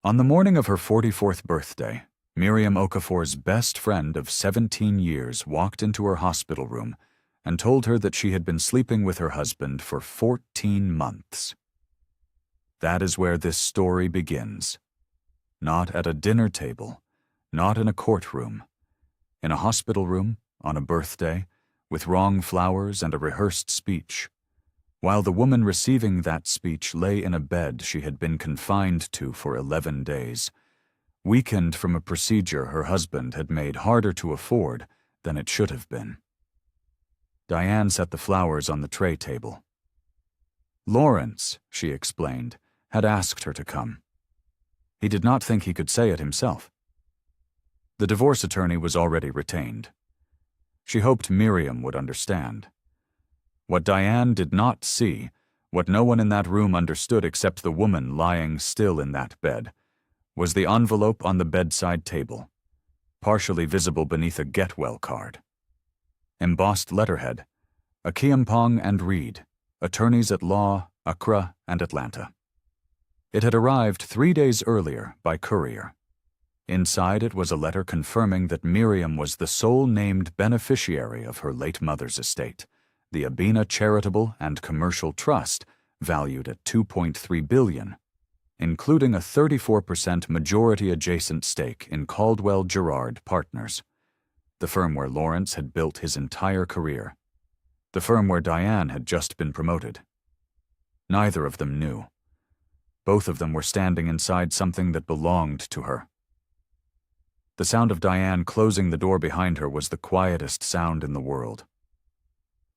On the morning of her 44th birthday, Miriam Okafor's best friend of 17 years walked into her hospital room and told her that she had been sleeping with her husband for 14 months. That is where this story begins. Not at a dinner table, not in a courtroom. In a hospital room, on a birthday, with wrong flowers and a rehearsed speech. While the woman receiving that speech lay in a bed she had been confined to for 11 days, weakened from a procedure her husband had made harder to afford than it should have been. Diane set the flowers on the tray table. Lawrence, she explained, had asked her to come. He did not think he could say it himself. The divorce attorney was already retained. She hoped Miriam would understand. What Diane did not see, what no one in that room understood except the woman lying still in that bed, was the envelope on the bedside table, partially visible beneath a get well card. Embossed letterhead, Akiampong and Reed, attorneys at law, Accra and Atlanta. It had arrived 3 days earlier by courier. Inside it was a letter confirming that Miriam was the sole named beneficiary of her late mother's estate, the Abena Charitable and Commercial Trust, valued at $2.3 billion, including a 34% majority-adjacent stake in Caldwell-Girard Partners, the firm where Lawrence had built his entire career, the firm where Diane had just been promoted. Neither of them knew. Both of them were standing inside something that belonged to her. The sound of Diane closing the door behind her was the quietest sound in the world.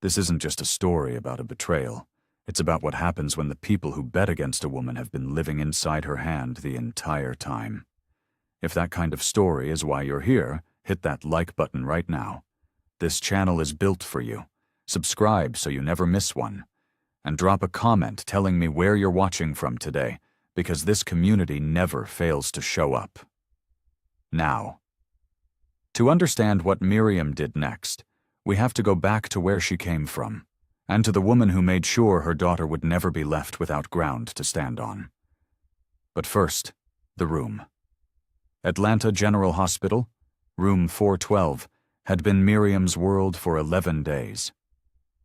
This isn't just a story about a betrayal. It's about what happens when the people who bet against a woman have been living inside her hand the entire time. If that kind of story is why you're here, hit that like button right now. This channel is built for you. Subscribe so you never miss one. And drop a comment telling me where you're watching from today, because this community never fails to show up. Now, to understand what Miriam did next, we have to go back to where she came from, and to the woman who made sure her daughter would never be left without ground to stand on. But first, the room. Atlanta General Hospital, room 412, had been Miriam's world for 11 days.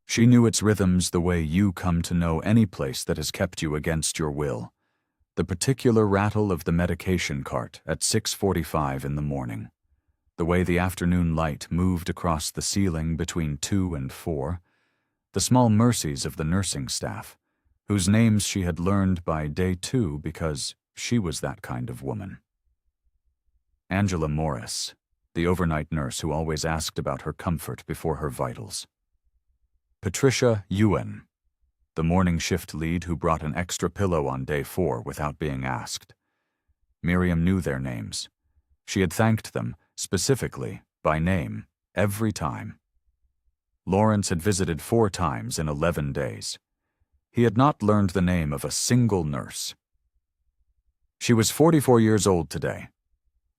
She knew its rhythms the way you come to know any place that has kept you against your will. The particular rattle of the medication cart at 6:45 in the morning. The way the afternoon light moved across the ceiling between 2 and 4. The small mercies of the nursing staff, whose names she had learned by day 2 because she was that kind of woman. Angela Morris, the overnight nurse who always asked about her comfort before her vitals. Patricia Ewan, the morning shift lead who brought an extra pillow on day 4 without being asked. Miriam knew their names. She had thanked them, specifically, by name, every time. Lawrence had visited 4 times in 11 days. He had not learned the name of a single nurse. She was 44 years old today.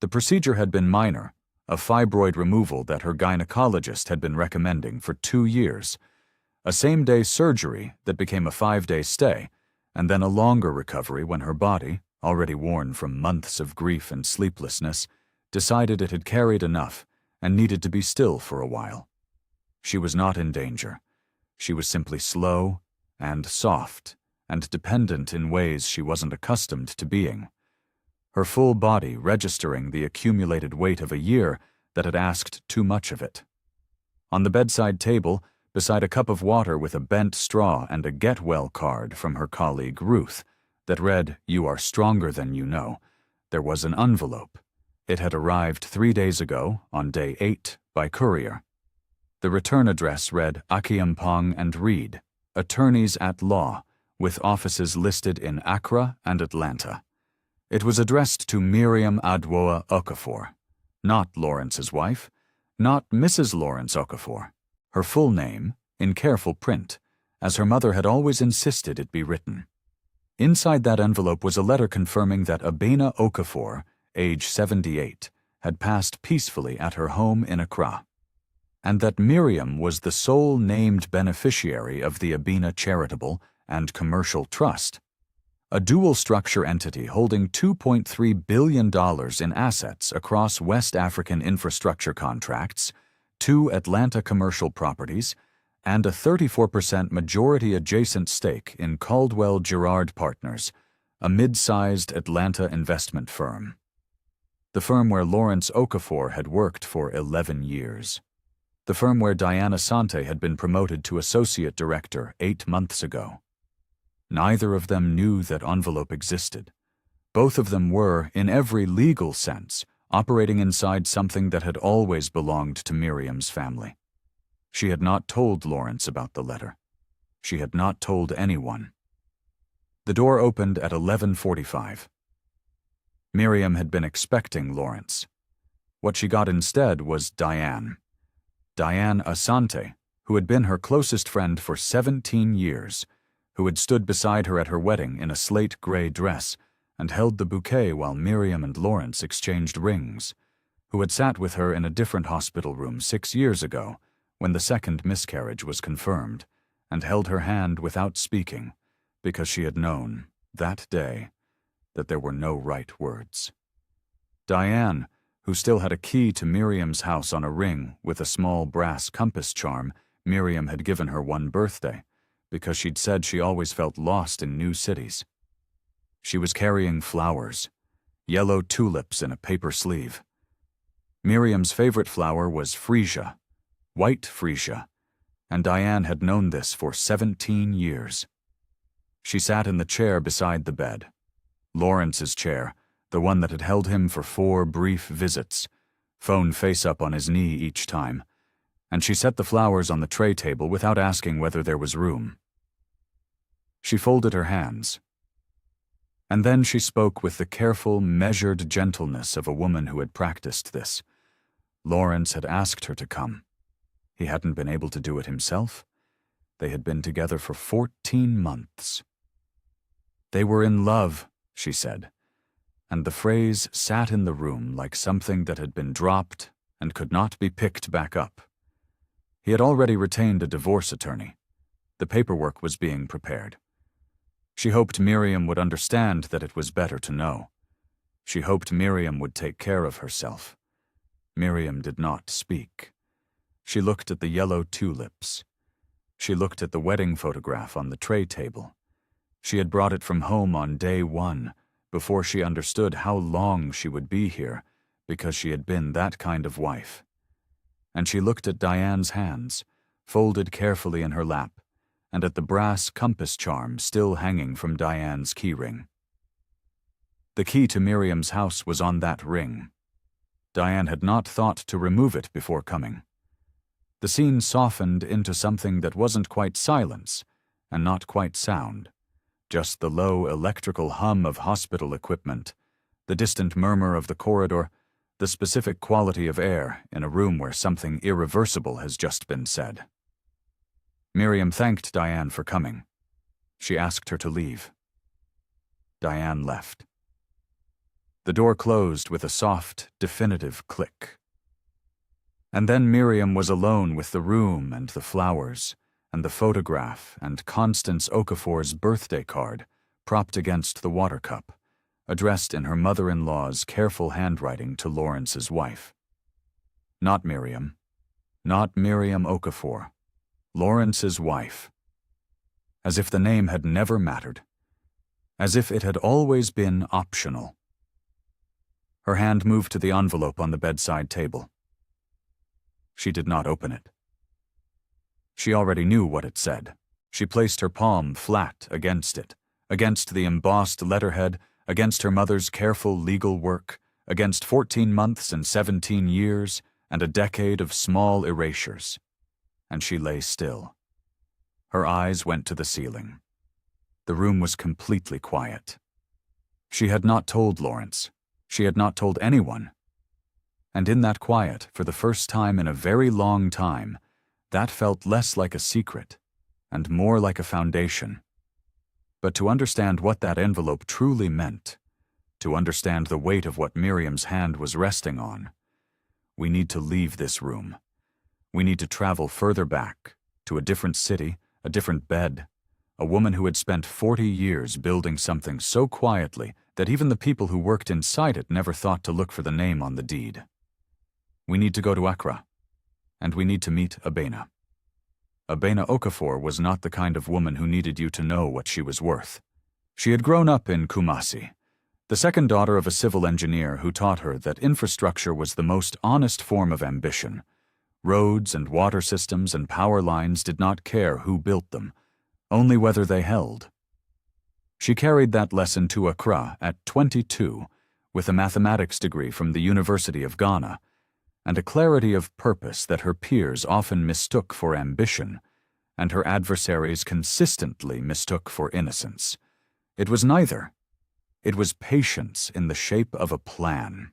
The procedure had been minor, a fibroid removal that her gynecologist had been recommending for 2 years, a same-day surgery that became a 5-day stay, and then a longer recovery when her body, already worn from months of grief and sleeplessness, decided it had carried enough and needed to be still for a while. She was not in danger. She was simply slow and soft and dependent in ways she wasn't accustomed to being, her full body registering the accumulated weight of a year that had asked too much of it. On the bedside table, beside a cup of water with a bent straw and a get well card from her colleague Ruth that read, "You are stronger than you know," there was an envelope. It had arrived 3 days ago, on day 8, by courier. The return address read Akiampong and Reed, attorneys at law, with offices listed in Accra and Atlanta. It was addressed to Miriam Adwoa Okafor, not Lawrence's wife, not Mrs. Lawrence Okafor. Her full name, in careful print, as her mother had always insisted it be written. Inside that envelope was a letter confirming that Abena Okafor, age 78, had passed peacefully at her home in Accra, and that Miriam was the sole named beneficiary of the Abena Charitable and Commercial Trust. a dual-structure entity holding $2.3 billion in assets across West African infrastructure contracts, 2 Atlanta commercial properties, and a 34% majority adjacent stake in Caldwell-Girard Partners, a mid-sized Atlanta investment firm. The firm where Lawrence Okafor had worked for 11 years. The firm where Diane Asante had been promoted to associate director 8 months ago. Neither of them knew that envelope existed. Both of them were, in every legal sense, operating inside something that had always belonged to Miriam's family. She had not told Lawrence about the letter. She had not told anyone. The door opened at 11:45. Miriam had been expecting Lawrence. What she got instead was Diane. Diane Asante, who had been her closest friend for 17 years, who had stood beside her at her wedding in a slate-gray dress and held the bouquet while Miriam and Lawrence exchanged rings, who had sat with her in a different hospital room 6 years ago when the second miscarriage was confirmed, and held her hand without speaking because she had known, that day, that there were no right words. Diane, who still had a key to Miriam's house on a ring with a small brass compass charm Miriam had given her one birthday, because she'd said she always felt lost in new cities. She was carrying flowers, yellow tulips in a paper sleeve. Miriam's favorite flower was freesia, white freesia, and Diane had known this for 17 years. She sat in the chair beside the bed, Lawrence's chair, the one that had held him for 4 brief visits, phone face up on his knee each time, and she set the flowers on the tray table without asking whether there was room. She folded her hands. And then she spoke with the careful, measured gentleness of a woman who had practiced this. Lawrence had asked her to come. He hadn't been able to do it himself. They had been together for 14 months. They were in love, she said, and the phrase sat in the room like something that had been dropped and could not be picked back up. He had already retained a divorce attorney. The paperwork was being prepared. She hoped Miriam would understand that it was better to know. She hoped Miriam would take care of herself. Miriam did not speak. She looked at the yellow tulips. She looked at the wedding photograph on the tray table. She had brought it from home on day 1, before she understood how long she would be here, because she had been that kind of wife. And she looked at Diane's hands, folded carefully in her lap, and at the brass compass charm still hanging from Diane's keyring. The key to Miriam's house was on that ring. Diane had not thought to remove it before coming. The scene softened into something that wasn't quite silence, and not quite sound, just the low electrical hum of hospital equipment, the distant murmur of the corridor, the specific quality of air in a room where something irreversible has just been said. Miriam thanked Diane for coming. She asked her to leave. Diane left. The door closed with a soft, definitive click. And then Miriam was alone with the room and the flowers, and the photograph and Constance Okafor's birthday card propped against the water cup, addressed in her mother-in-law's careful handwriting to Lawrence's wife. Not Miriam. Not Miriam Okafor. Lawrence's wife. As if the name had never mattered. As if it had always been optional. Her hand moved to the envelope on the bedside table. She did not open it. She already knew what it said. She placed her palm flat against it, against the embossed letterhead, against her mother's careful legal work, against 14 months and 17 years, and a decade of small erasures. And she lay still. Her eyes went to the ceiling. The room was completely quiet. She had not told Lawrence. She had not told anyone. And in that quiet, for the first time in a very long time, that felt less like a secret and more like a foundation. But to understand what that envelope truly meant, to understand the weight of what Miriam's hand was resting on, we need to leave this room. We need to travel further back, to a different city, a different bed, a woman who had spent 40 years building something so quietly that even the people who worked inside it never thought to look for the name on the deed. We need to go to Accra, and we need to meet Abena. Abena Okafor was not the kind of woman who needed you to know what she was worth. She had grown up in Kumasi, the second daughter of a civil engineer who taught her that infrastructure was the most honest form of ambition. Roads and water systems and power lines did not care who built them, only whether they held. She carried that lesson to Accra at 22, with a mathematics degree from the University of Ghana, and a clarity of purpose that her peers often mistook for ambition, and her adversaries consistently mistook for innocence. It was neither. It was patience in the shape of a plan.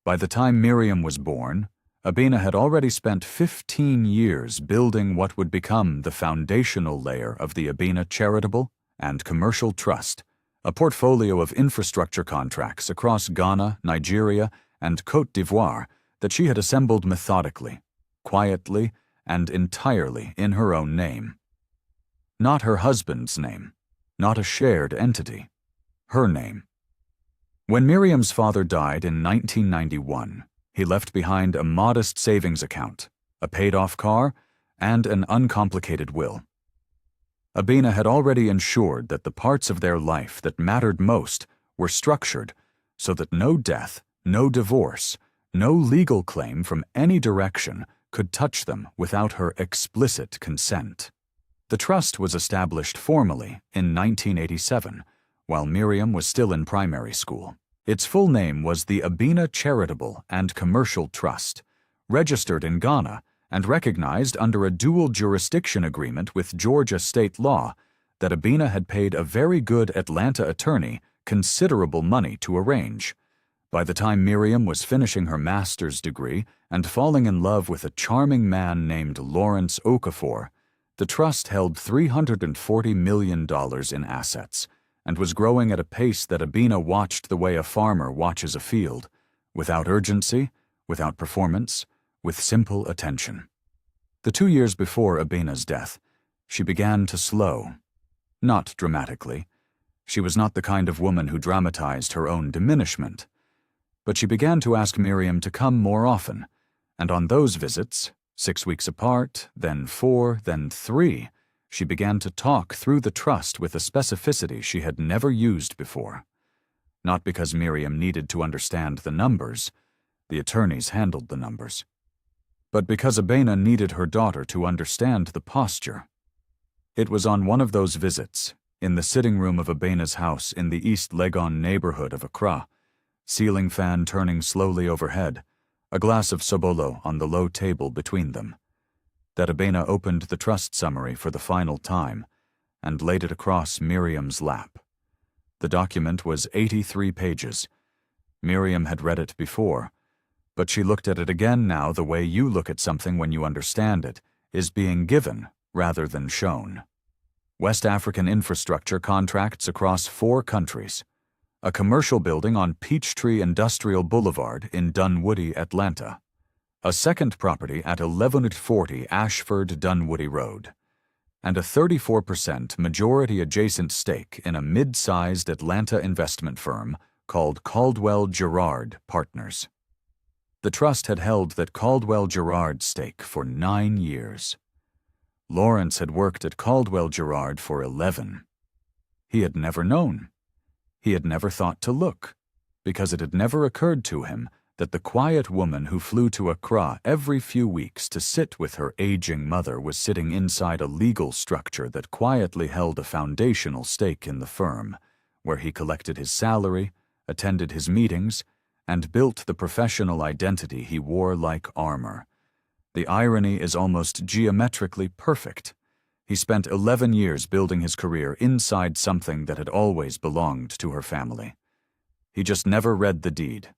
By the time Miriam was born, Abena had already spent 15 years building what would become the foundational layer of the Abena Charitable and Commercial Trust, a portfolio of infrastructure contracts across Ghana, Nigeria, and Côte d'Ivoire that she had assembled methodically, quietly, and entirely in her own name. Not her husband's name, not a shared entity, her name. When Miriam's father died in 1991, he left behind a modest savings account, a paid-off car, and an uncomplicated will. Abena had already ensured that the parts of their life that mattered most were structured so that no death, no divorce, no legal claim from any direction could touch them without her explicit consent. The trust was established formally in 1987, while Miriam was still in primary school. Its full name was the Abena Charitable and Commercial Trust, registered in Ghana and recognized under a dual jurisdiction agreement with Georgia state law that Abena had paid a very good Atlanta attorney considerable money to arrange. By the time Miriam was finishing her master's degree and falling in love with a charming man named Lawrence Okafor, the trust held $340 million in assets and was growing at a pace that Abena watched the way a farmer watches a field, without urgency, without performance, with simple attention. The 2 years before Abena's death, she began to slow. Not dramatically. She was not the kind of woman who dramatized her own diminishment. But she began to ask Miriam to come more often, and on those visits, 6 weeks apart, then 4, then 3, she began to talk through the trust with a specificity she had never used before. Not because Miriam needed to understand the numbers, the attorneys handled the numbers, but because Abena needed her daughter to understand the posture. It was on one of those visits, in the sitting room of Abena's house in the East Legon neighborhood of Accra, ceiling fan turning slowly overhead, a glass of sobolo on the low table between them, that Abena opened the trust summary for the final time and laid it across Miriam's lap. The document was 83 pages. Miriam had read it before, but she looked at it again now the way you look at something when you understand it is being given rather than shown. West African infrastructure contracts across 4 countries. A commercial building on Peachtree Industrial Boulevard in Dunwoody, Atlanta. A second property at 1140 Ashford Dunwoody Road, and a 34% majority-adjacent stake in a mid-sized Atlanta investment firm called Caldwell-Girard Partners. The trust had held that Caldwell-Girard's stake for 9 years. Lawrence had worked at Caldwell-Girard for 11. He had never known. He had never thought to look, because it had never occurred to him that the quiet woman who flew to Accra every few weeks to sit with her aging mother was sitting inside a legal structure that quietly held a foundational stake in the firm, where he collected his salary, attended his meetings, and built the professional identity he wore like armor. The irony is almost geometrically perfect. He spent 11 years building his career inside something that had always belonged to her family. He just never read the deed.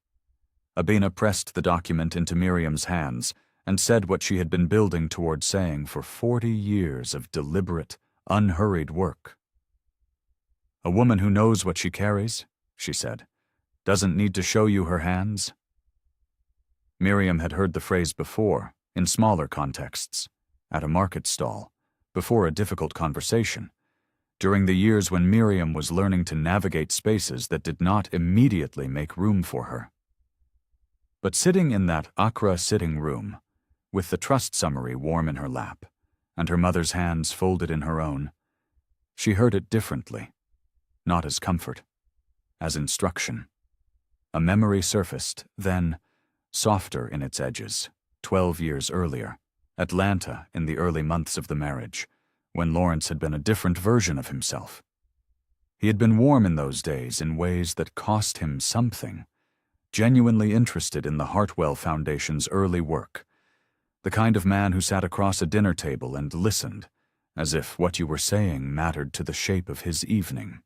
Abena pressed the document into Miriam's hands and said what she had been building toward saying for 40 years of deliberate, unhurried work. "A woman who knows what she carries," she said, "doesn't need to show you her hands." Miriam had heard the phrase before, in smaller contexts, at a market stall, before a difficult conversation. during the years when Miriam was learning to navigate spaces that did not immediately make room for her. But sitting in that Accra sitting room, with the trust summary warm in her lap, and her mother's hands folded in her own, she heard it differently, not as comfort, as instruction. A memory surfaced, then, softer in its edges, 12 years earlier, Atlanta in the early months of the marriage, when Lawrence had been a different version of himself. He had been warm in those days in ways that cost him something, genuinely interested in the Hartwell Foundation's early work, the kind of man who sat across a dinner table and listened, as if what you were saying mattered to the shape of his evening.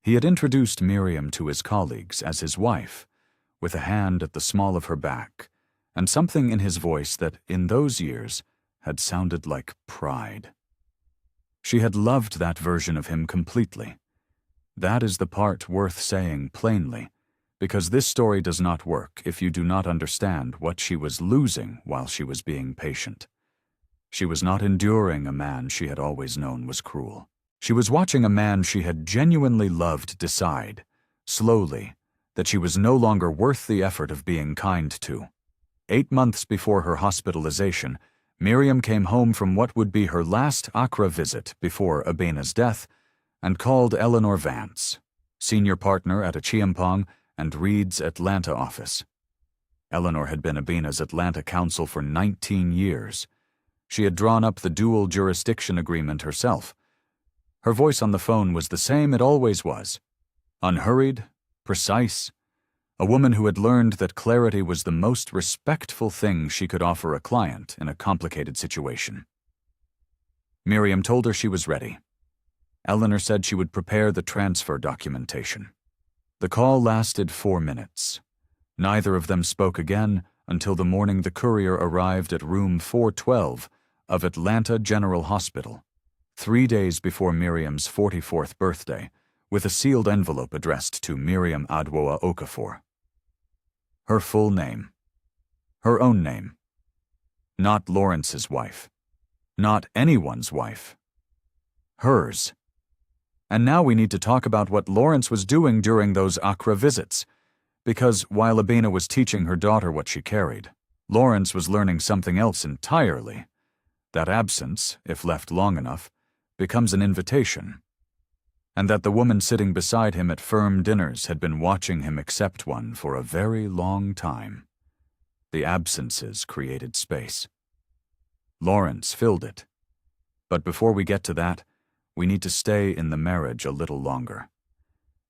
He had introduced Miriam to his colleagues as his wife, with a hand at the small of her back, and something in his voice that, in those years, had sounded like pride. She had loved that version of him completely. That is the part worth saying plainly, because this story does not work if you do not understand what she was losing while she was being patient. She was not enduring a man she had always known was cruel. She was watching a man she had genuinely loved decide, slowly, that she was no longer worth the effort of being kind to. 8 months before her hospitalization, Miriam came home from what would be her last Accra visit before Abena's death and called Eleanor Vance, senior partner at Achiampong and Reed's Atlanta office. Eleanor had been Abena's Atlanta counsel for 19 years. She had drawn up the dual jurisdiction agreement herself. Her voice on the phone was the same it always was, unhurried, precise, a woman who had learned that clarity was the most respectful thing she could offer a client in a complicated situation. Miriam told her she was ready. Eleanor said she would prepare the transfer documentation. The call lasted 4 minutes. Neither of them spoke again until the morning the courier arrived at room 412 of Atlanta General Hospital, 3 days before Miriam's 44th birthday, with a sealed envelope addressed to Miriam Adwoa Okafor. Her full name. Her own name. Not Lawrence's wife. Not anyone's wife. Hers. And now we need to talk about what Lawrence was doing during those Accra visits, because while Abena was teaching her daughter what she carried, Lawrence was learning something else entirely. That absence, if left long enough, becomes an invitation. And that the woman sitting beside him at firm dinners had been watching him accept one for a very long time. The absences created space. Lawrence filled it. But before we get to that, we need to stay in the marriage a little longer.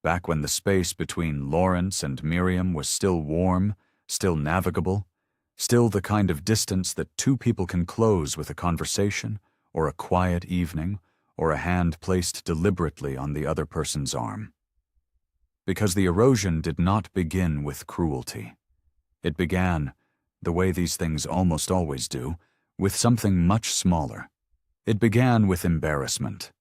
Back when the space between Lawrence and Miriam was still warm, still navigable, still the kind of distance that two people can close with a conversation, or a quiet evening, or a hand placed deliberately on the other person's arm. Because the erosion did not begin with cruelty. It began, the way these things almost always do, with something much smaller. It began with embarrassment.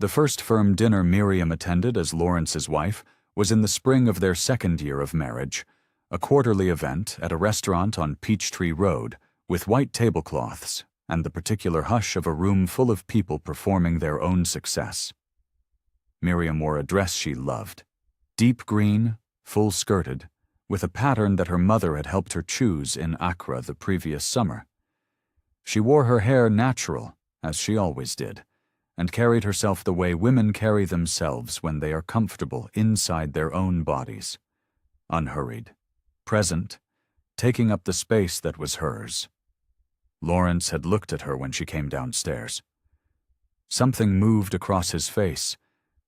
The first firm dinner Miriam attended as Lawrence's wife was in the spring of their 2nd year of marriage, a quarterly event at a restaurant on Peachtree Road with white tablecloths and the particular hush of a room full of people performing their own success. Miriam wore a dress she loved, deep green, full-skirted, with a pattern that her mother had helped her choose in Accra the previous summer. She wore her hair natural, as she always did, and carried herself the way women carry themselves when they are comfortable inside their own bodies, unhurried, present, taking up the space that was hers. Lawrence had looked at her when she came downstairs. Something moved across his face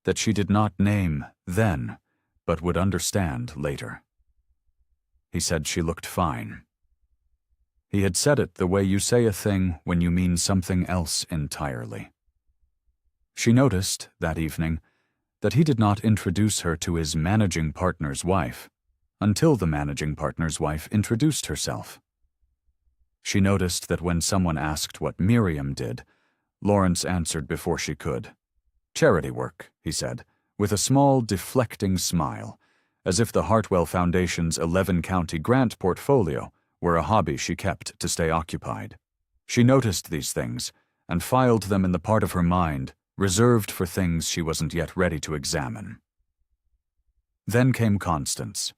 that she did not name then, but would understand later. He said she looked fine. He had said it the way you say a thing when you mean something else entirely. She noticed, that evening, that he did not introduce her to his managing partner's wife until the managing partner's wife introduced herself. She noticed that when someone asked what Miriam did, Lawrence answered before she could. "Charity work," he said, with a small, deflecting smile, as if the Hartwell Foundation's 11-county grant portfolio were a hobby she kept to stay occupied. She noticed these things and filed them in the part of her mind reserved for things she wasn't yet ready to examine. Then came Constance.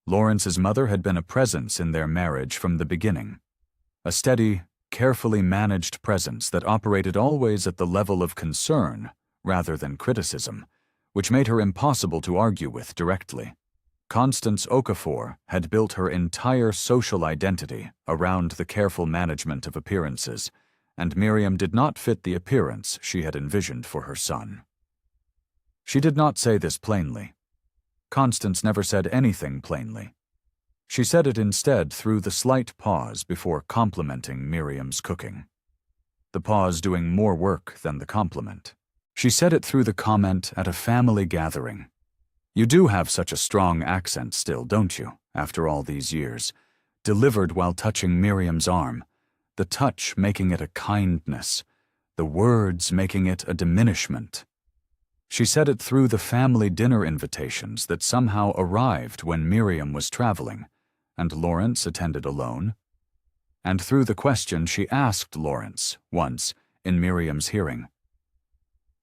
Lawrence's mother had been a presence in their marriage from the beginning, a steady, carefully managed presence that operated always at the level of concern rather than criticism, which made her impossible to argue with directly. Constance Okafor had built her entire social identity around the careful management of appearances, and Miriam did not fit the appearance she had envisioned for her son. She did not say this plainly. Constance never said anything plainly. She said it instead through the slight pause before complimenting Miriam's cooking. The pause doing more work than the compliment. She said it through the comment at a family gathering. "You do have such a strong accent still, don't you, after all these years?" Delivered while touching Miriam's arm, the touch making it a kindness, the words making it a diminishment. She said it through the family dinner invitations that somehow arrived when Miriam was traveling, and Lawrence attended alone, and through the question she asked Lawrence once in Miriam's hearing.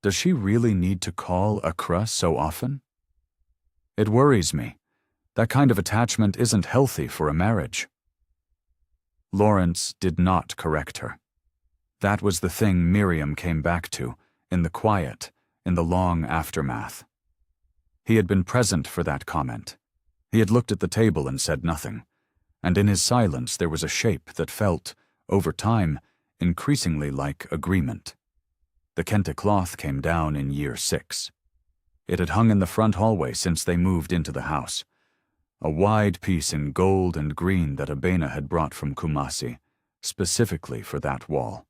Does she really need to call Accra so often? It worries me. That kind of attachment isn't healthy for a marriage. Lawrence did not correct her. That was the thing Miriam came back to, in the quiet, in the long aftermath. He had been present for that comment. He had looked at the table and said nothing, and in his silence there was a shape that felt, over time, increasingly like agreement. The kente cloth came down in year 6. It had hung in the front hallway since they moved into the house, a wide piece in gold and green that Abena had brought from Kumasi, specifically for that wall,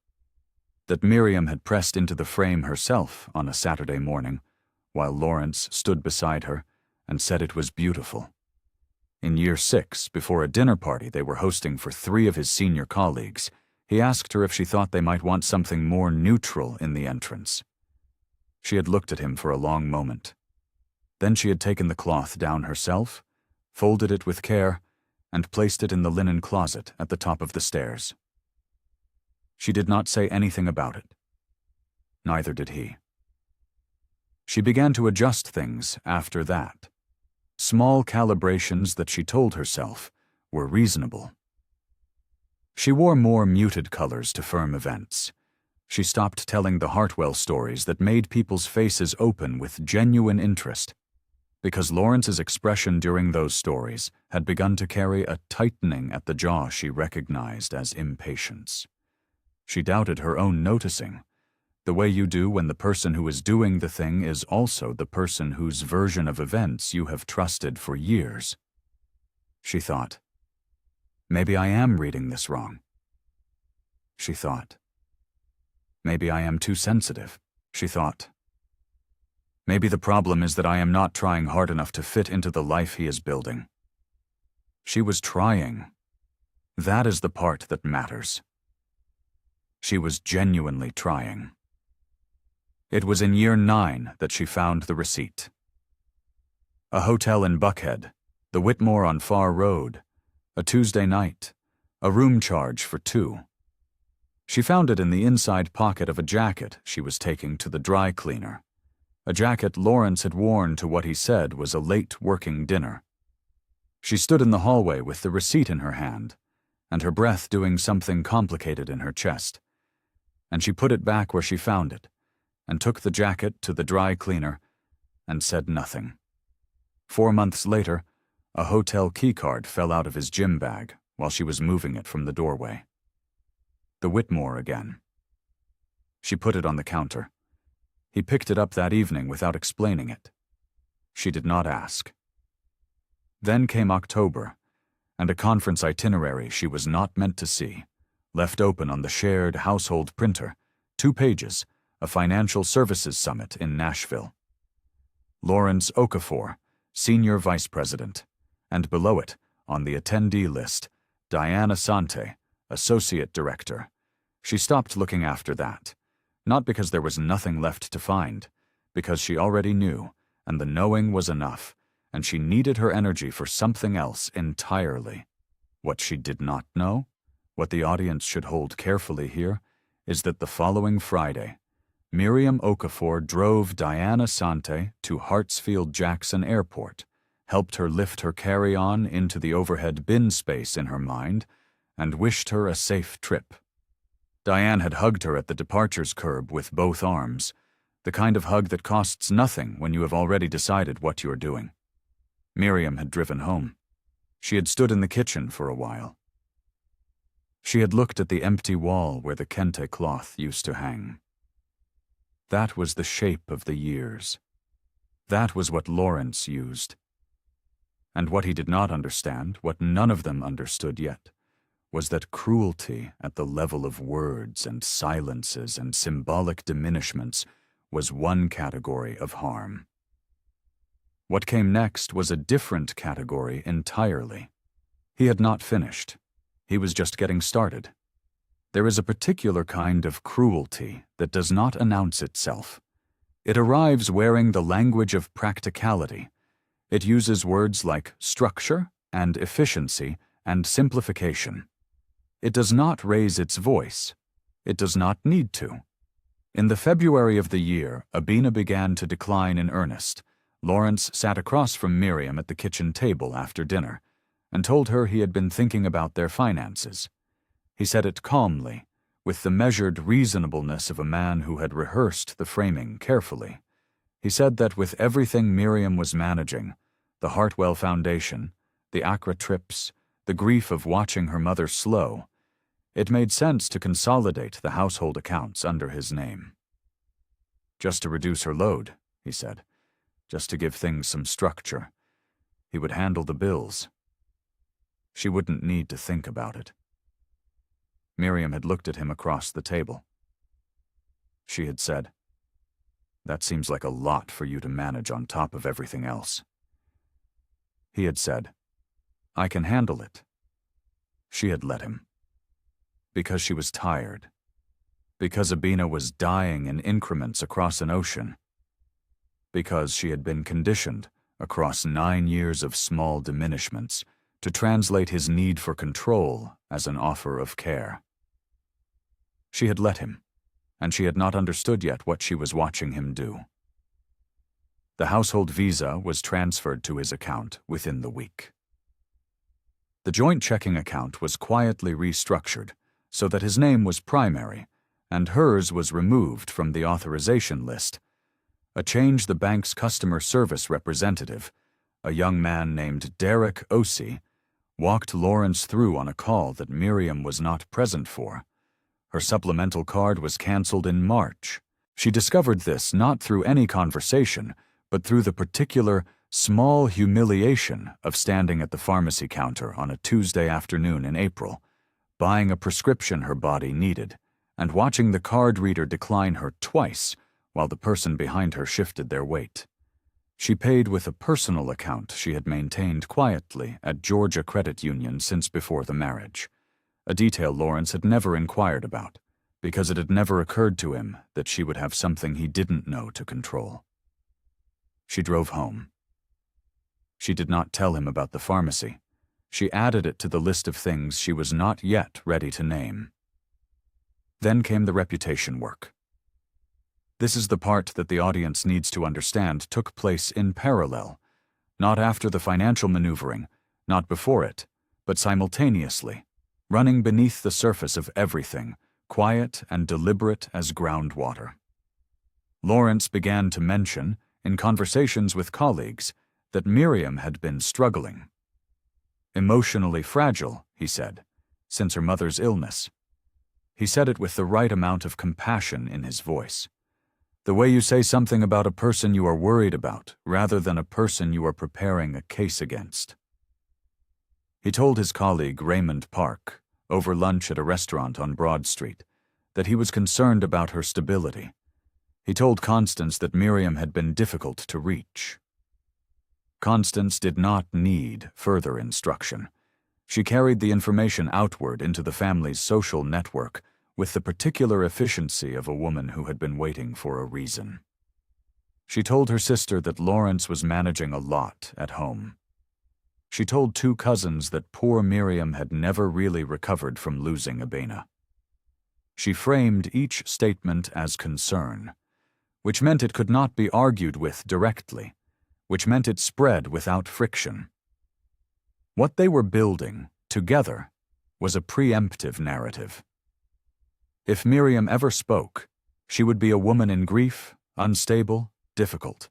that Miriam had pressed into the frame herself on a Saturday morning, while Lawrence stood beside her and said it was beautiful. In year 6, before a dinner party they were hosting for 3 of his senior colleagues, he asked her if she thought they might want something more neutral in the entrance. She had looked at him for a long moment. Then she had taken the cloth down herself, folded it with care, and placed it in the linen closet at the top of the stairs. She did not say anything about it. Neither did he. She began to adjust things after that. Small calibrations that she told herself were reasonable. She wore more muted colors to firm events. She stopped telling the Hartwell stories that made people's faces open with genuine interest, because Lawrence's expression during those stories had begun to carry a tightening at the jaw she recognized as impatience. She doubted her own noticing, the way you do when the person who is doing the thing is also the person whose version of events you have trusted for years. She thought, maybe I am reading this wrong. She thought, maybe I am too sensitive. She thought, maybe the problem is that I am not trying hard enough to fit into the life he is building. She was trying. That is the part that matters. She was genuinely trying. It was in year 9 that she found the receipt. A hotel in Buckhead, the Whitmore on Far Road, a Tuesday night, a room charge for 2. She found it in the inside pocket of a jacket she was taking to the dry cleaner, a jacket Lawrence had worn to what he said was a late working dinner. She stood in the hallway with the receipt in her hand, and her breath doing something complicated in her chest, and she put it back where she found it, and took the jacket to the dry cleaner, and said nothing. 4 months later, a hotel keycard fell out of his gym bag while she was moving it from the doorway. The Whitmore again. She put it on the counter. He picked it up that evening without explaining it. She did not ask. Then came October, and a conference itinerary she was not meant to see, left open on the shared household printer, 2 pages, a financial services summit in Nashville. Lawrence Okafor, Senior Vice President, and below it, on the attendee list, Diane Asante, Associate Director. She stopped looking after that, not because there was nothing left to find, because she already knew, and the knowing was enough, and she needed her energy for something else entirely. What she did not know, what the audience should hold carefully here, is that the following Friday, Miriam Okafor drove Diana Sante to Hartsfield-Jackson Airport, helped her lift her carry-on into the overhead bin space in her mind, and wished her a safe trip. Diane had hugged her at the departures curb with both arms, the kind of hug that costs nothing when you have already decided what you are doing. Miriam had driven home. She had stood in the kitchen for a while. She had looked at the empty wall where the kente cloth used to hang. That was the shape of the years. That was what Lawrence used. And what he did not understand, what none of them understood yet, was that cruelty at the level of words and silences and symbolic diminishments was one category of harm. What came next was a different category entirely. He had not finished. He was just getting started. There is a particular kind of cruelty that does not announce itself. It arrives wearing the language of practicality. It uses words like structure and efficiency and simplification. It does not raise its voice. It does not need to. In the February of the year, Abina began to decline in earnest. Lawrence sat across from Miriam at the kitchen table after dinner and told her he had been thinking about their finances. He said it calmly, with the measured reasonableness of a man who had rehearsed the framing carefully. He said that with everything Miriam was managing, the Hartwell Foundation, the Accra trips, the grief of watching her mother slow, it made sense to consolidate the household accounts under his name. Just to reduce her load, he said. Just to give things some structure. He would handle the bills. She wouldn't need to think about it. Miriam had looked at him across the table. She had said, "That seems like a lot for you to manage on top of everything else." He had said, "I can handle it." She had let him. Because she was tired. Because Abina was dying in increments across an ocean. Because she had been conditioned, across 9 years of small diminishments, to translate his need for control as an offer of care. She had let him, and she had not understood yet what she was watching him do. The household visa was transferred to his account within the week. The joint checking account was quietly restructured so that his name was primary, and hers was removed from the authorization list. A change the bank's customer service representative, a young man named Derek Osei, walked Lawrence through on a call that Miriam was not present for. Her supplemental card was canceled in March. She discovered this not through any conversation, but through the particular, small humiliation of standing at the pharmacy counter on a Tuesday afternoon in April, buying a prescription her body needed, and watching the card reader decline her twice while the person behind her shifted their weight. She paid with a personal account she had maintained quietly at Georgia Credit Union since before the marriage, a detail Lawrence had never inquired about, because it had never occurred to him that she would have something he didn't know to control. She drove home. She did not tell him about the pharmacy. She added it to the list of things she was not yet ready to name. Then came the reputation work. This is the part that the audience needs to understand took place in parallel, not after the financial maneuvering, not before it, but simultaneously, running beneath the surface of everything, quiet and deliberate as groundwater. Lawrence began to mention, in conversations with colleagues, that Miriam had been struggling. Emotionally fragile, he said, since her mother's illness. He said it with the right amount of compassion in his voice. The way you say something about a person you are worried about, rather than a person you are preparing a case against. He told his colleague Raymond Park, over lunch at a restaurant on Broad Street, that he was concerned about her stability. He told Constance that Miriam had been difficult to reach. Constance did not need further instruction. She carried the information outward into the family's social network with the particular efficiency of a woman who had been waiting for a reason. She told her sister that Lawrence was managing a lot at home. She told 2 cousins that poor Miriam had never really recovered from losing Abena. She framed each statement as concern, which meant it could not be argued with directly, which meant it spread without friction. What they were building, together, was a preemptive narrative. If Miriam ever spoke, she would be a woman in grief, unstable, difficult.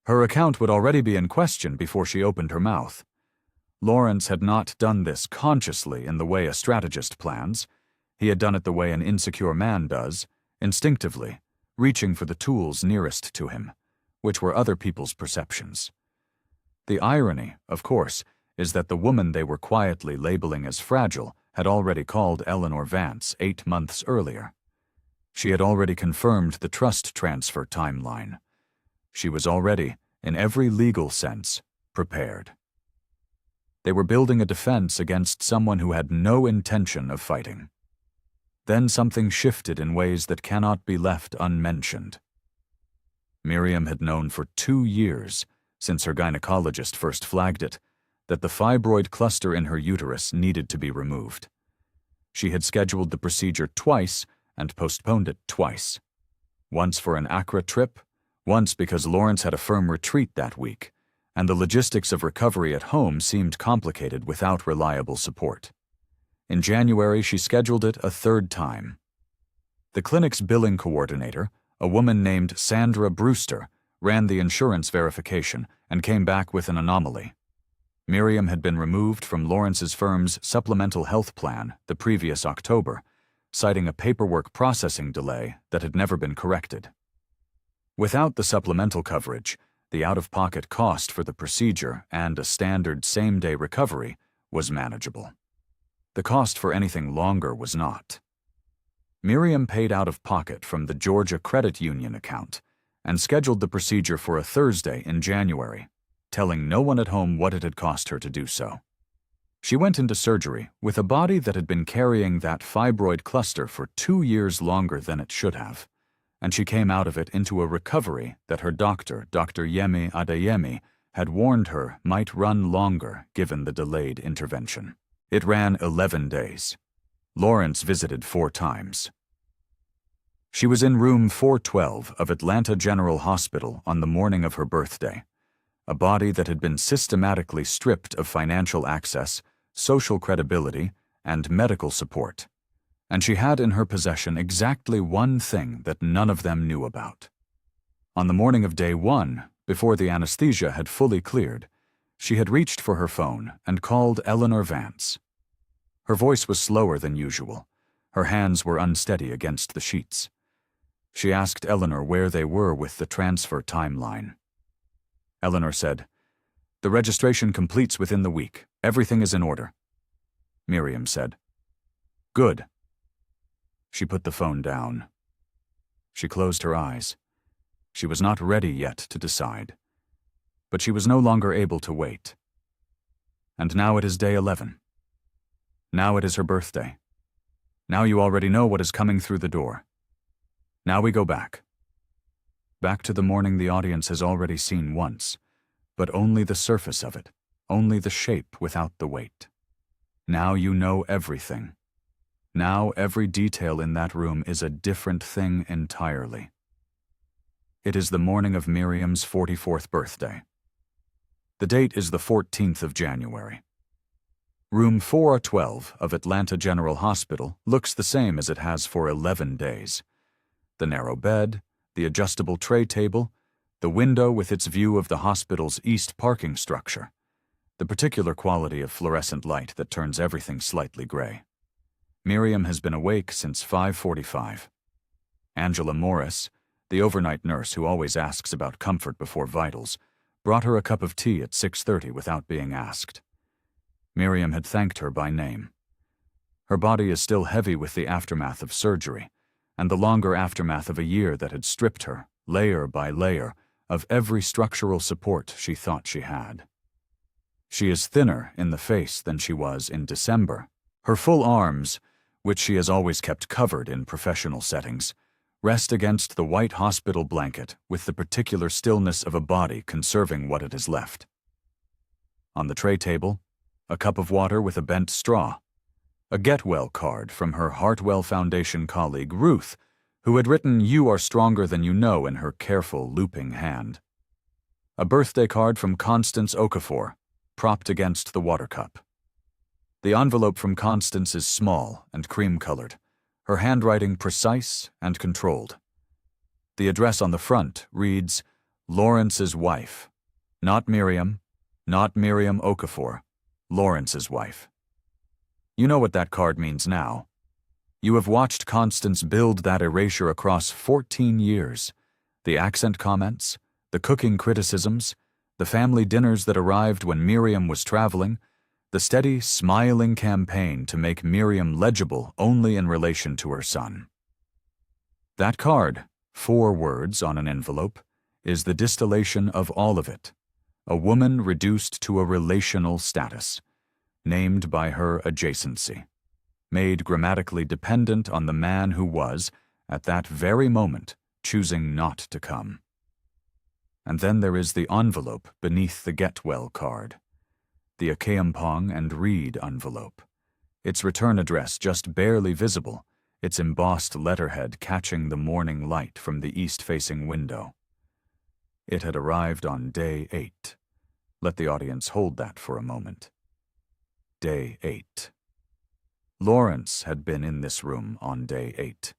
Her account would already be in question before she opened her mouth. Lawrence had not done this consciously in the way a strategist plans. He had done it the way an insecure man does, instinctively, reaching for the tools nearest to him, which were other people's perceptions. The irony, of course, is that the woman they were quietly labeling as fragile had already called Eleanor Vance 8 months earlier. She had already confirmed the trust transfer timeline. She was already, in every legal sense, prepared. They were building a defense against someone who had no intention of fighting. Then something shifted in ways that cannot be left unmentioned. Miriam had known for 2 years, since her gynecologist first flagged it, that the fibroid cluster in her uterus needed to be removed. She had scheduled the procedure twice and postponed it twice. Once for an Accra trip, once because Lawrence had a firm retreat that week, and the logistics of recovery at home seemed complicated without reliable support. In January, she scheduled it a 3rd time. The clinic's billing coordinator, a woman named Sandra Brewster, ran the insurance verification and came back with an anomaly. Miriam had been removed from Lawrence's firm's supplemental health plan the previous October, citing a paperwork processing delay that had never been corrected. Without the supplemental coverage, the out-of-pocket cost for the procedure and a standard same-day recovery was manageable. The cost for anything longer was not. Miriam paid out-of-pocket from the Georgia Credit Union account and scheduled the procedure for a Thursday in January, telling no one at home what it had cost her to do so. She went into surgery with a body that had been carrying that fibroid cluster for 2 years longer than it should have, and she came out of it into a recovery that her doctor, Dr. Yemi Adeyemi, had warned her might run longer given the delayed intervention. It ran 11 days. Lawrence visited 4 times. She was in room 412 of Atlanta General Hospital on the morning of her birthday, a body that had been systematically stripped of financial access, social credibility, and medical support, and she had in her possession exactly one thing that none of them knew about. On the morning of day 1, before the anesthesia had fully cleared, she had reached for her phone and called Eleanor Vance. Her voice was slower than usual. Her hands were unsteady against the sheets. She asked Eleanor where they were with the transfer timeline. Eleanor said, "The registration completes within the week. Everything is in order." Miriam said, "Good." She put the phone down. She closed her eyes. She was not ready yet to decide. But she was no longer able to wait. And now it is day 11. Now it is her birthday. Now you already know what is coming through the door. Now we go back. Back to the morning the audience has already seen once, but only the surface of it, only the shape without the weight. Now you know everything. Now every detail in that room is a different thing entirely. It is the morning of Miriam's 44th birthday. The date is the 14th of January. Room 412 of Atlanta General Hospital looks the same as it has for 11 days. The narrow bed, the adjustable tray table, the window with its view of the hospital's east parking structure, the particular quality of fluorescent light that turns everything slightly gray. Miriam has been awake since 5:45. Angela Morris, the overnight nurse who always asks about comfort before vitals, brought her a cup of tea at 6:30 without being asked. Miriam had thanked her by name. Her body is still heavy with the aftermath of surgery, and the longer aftermath of a year that had stripped her, layer by layer, of every structural support she thought she had. She is thinner in the face than she was in December. Her full arms, which she has always kept covered in professional settings, rest against the white hospital blanket with the particular stillness of a body conserving what it has left. On the tray table, a cup of water with a bent straw, a Get Well card from her Hartwell Foundation colleague Ruth, who had written "You are stronger than you know" in her careful, looping hand. A birthday card from Constance Okafor, propped against the water cup. The envelope from Constance is small and cream-colored, her handwriting precise and controlled. The address on the front reads, Lawrence's wife. Not Miriam Okafor, Lawrence's wife. You know what that card means now. You have watched Constance build that erasure across 14 years. The accent comments, the cooking criticisms, the family dinners that arrived when Miriam was traveling, the steady, smiling campaign to make Miriam legible only in relation to her son. That card, 4 words on an envelope, is the distillation of all of it. A woman reduced to a relational status, named by her adjacency, made grammatically dependent on the man who was, at that very moment, choosing not to come. And then there is the envelope beneath the get well card. The Akeampong and Reed envelope. Its return address just barely visible, its embossed letterhead catching the morning light from the east-facing window. It had arrived on day 8. Let the audience hold that for a moment. Day 8. Lawrence had been in this room on day 8.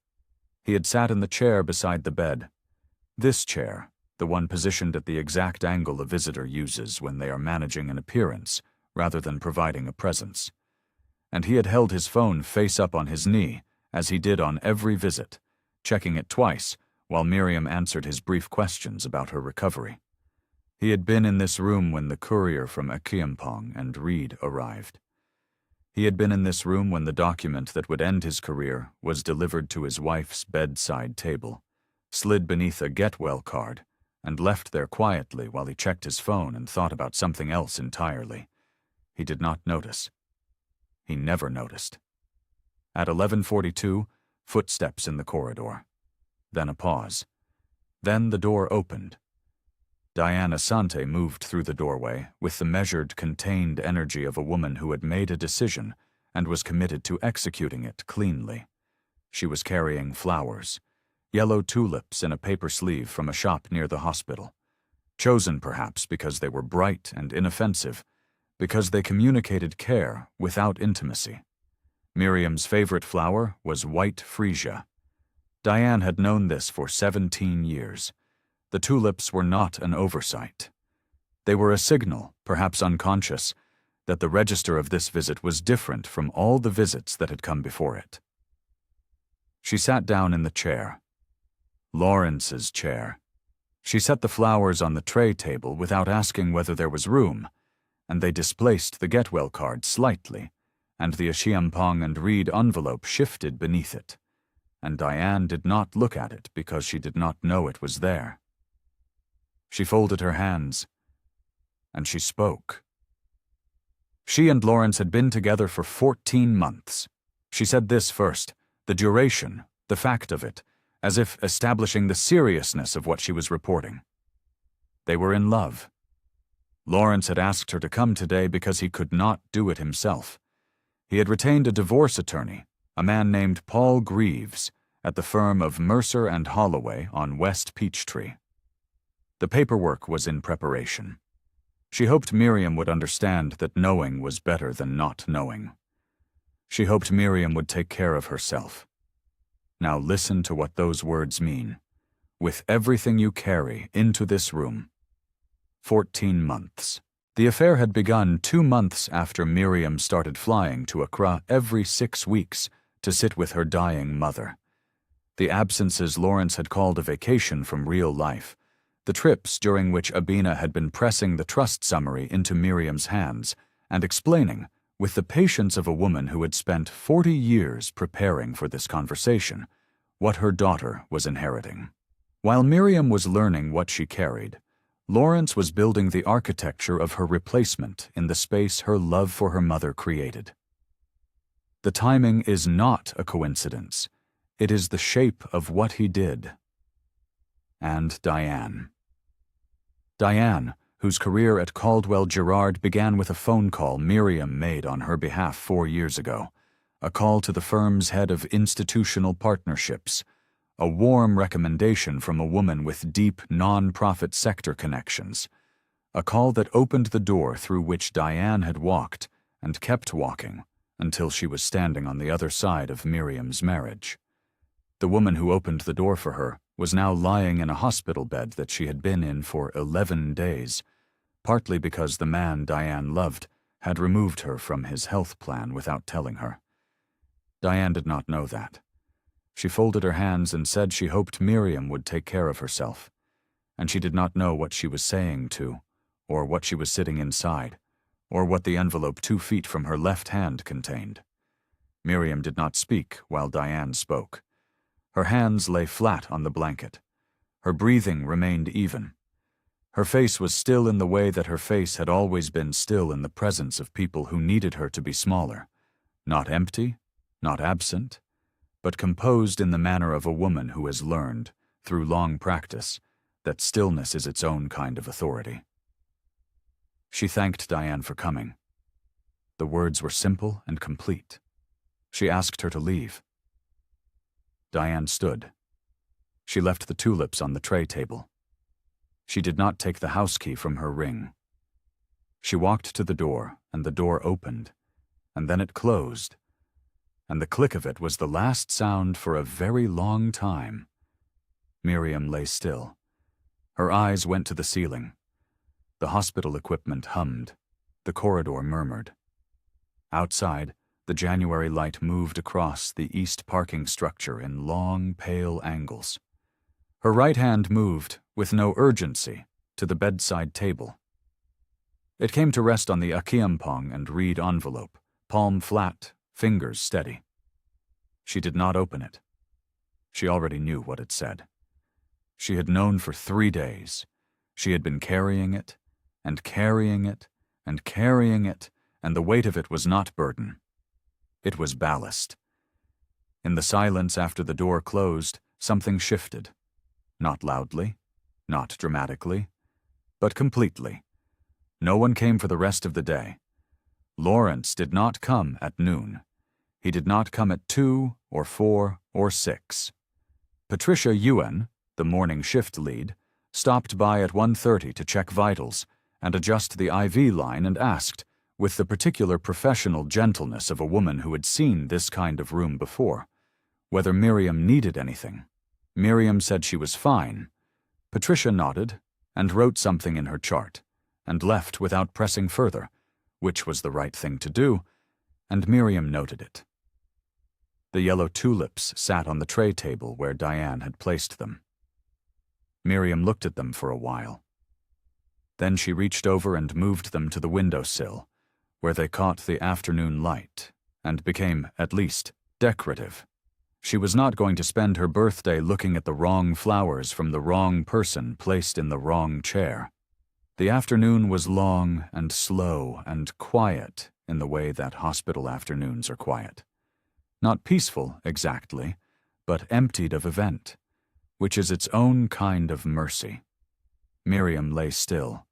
He had sat in the chair beside the bed. This chair, the one positioned at the exact angle a visitor uses when they are managing an appearance, rather than providing a presence. And he had held his phone face up on his knee, as he did on every visit, checking it twice, while Miriam answered his brief questions about her recovery. He had been in this room when the courier from Akeampong and Reed arrived. He had been in this room when the document that would end his career was delivered to his wife's bedside table, slid beneath a get well card, and left there quietly while he checked his phone and thought about something else entirely. He did not notice. He never noticed. At 11:42, footsteps in the corridor. Then a pause. Then the door opened. Diane Asante moved through the doorway with the measured, contained energy of a woman who had made a decision and was committed to executing it cleanly. She was carrying flowers, yellow tulips in a paper sleeve from a shop near the hospital, chosen perhaps because they were bright and inoffensive, because they communicated care without intimacy. Miriam's favorite flower was white freesia. Diane had known this for 17 years. The tulips were not an oversight. They were a signal, perhaps unconscious, that the register of this visit was different from all the visits that had come before it. She sat down in the chair. Lawrence's chair. She set the flowers on the tray table without asking whether there was room, and they displaced the get well card slightly, and the Akeampong and Reed envelope shifted beneath it, and Diane did not look at it because she did not know it was there. She folded her hands, and she spoke. She and Lawrence had been together for 14 months. She said this first, the duration, the fact of it, as if establishing the seriousness of what she was reporting. They were in love. Lawrence had asked her to come today because he could not do it himself. He had retained a divorce attorney, a man named Paul Greaves, at the firm of Mercer and Holloway on West Peachtree. The paperwork was in preparation. She hoped Miriam would understand that knowing was better than not knowing. She hoped Miriam would take care of herself. Now listen to what those words mean. With everything you carry into this room. 14 months. The affair had begun 2 months after Miriam started flying to Accra every 6 weeks to sit with her dying mother. The absences Lawrence had called a vacation from real life. The trips during which Abina had been pressing the trust summary into Miriam's hands and explaining, with the patience of a woman who had spent 40 years preparing for this conversation, what her daughter was inheriting. While Miriam was learning what she carried, Lawrence was building the architecture of her replacement in the space her love for her mother created. The timing is not a coincidence. It is the shape of what he did. And Diane. Diane, whose career at Caldwell-Girard began with a phone call Miriam made on her behalf 4 years ago, a call to the firm's head of institutional partnerships, a warm recommendation from a woman with deep non-profit sector connections, a call that opened the door through which Diane had walked and kept walking until she was standing on the other side of Miriam's marriage. The woman who opened the door for her was now lying in a hospital bed that she had been in for 11 days, partly because the man Diane loved had removed her from his health plan without telling her. Diane did not know that. She folded her hands and said she hoped Miriam would take care of herself, and she did not know what she was saying to, or what she was sitting inside, or what the envelope 2 feet from her left hand contained. Miriam did not speak while Diane spoke. Her hands lay flat on the blanket. Her breathing remained even. Her face was still in the way that her face had always been still in the presence of people who needed her to be smaller, not empty, not absent, but composed in the manner of a woman who has learned, through long practice, that stillness is its own kind of authority. She thanked Diane for coming. The words were simple and complete. She asked her to leave. Diane stood. She left the tulips on the tray table. She did not take the house key from her ring. She walked to the door, and the door opened, and then it closed, and the click of it was the last sound for a very long time. Miriam lay still. Her eyes went to the ceiling. The hospital equipment hummed. The corridor murmured. Outside, the January light moved across the east parking structure in long, pale angles. Her right hand moved, with no urgency, to the bedside table. It came to rest on the akiampong and reed envelope, palm flat, fingers steady. She did not open it. She already knew what it said. She had known for 3 days. She had been carrying it, and carrying it, and carrying it, and the weight of it was not burden. It was ballast. In the silence after the door closed, something shifted. Not loudly, not dramatically, but completely. No one came for the rest of the day. Lawrence did not come at noon. He did not come at 2 or 4 or 6. Patricia Yuen, the morning shift lead, stopped by at 1:30 to check vitals and adjust the IV line and asked, with the particular professional gentleness of a woman who had seen this kind of room before, whether Miriam needed anything. Miriam said she was fine. Patricia nodded and wrote something in her chart, and left without pressing further, which was the right thing to do, and Miriam noted it. The yellow tulips sat on the tray table where Diane had placed them. Miriam looked at them for a while. Then she reached over and moved them to the windowsill, where they caught the afternoon light, and became, at least, decorative. She was not going to spend her birthday looking at the wrong flowers from the wrong person placed in the wrong chair. The afternoon was long and slow and quiet in the way that hospital afternoons are quiet. Not peaceful, exactly, but emptied of event, which is its own kind of mercy. Miriam lay still.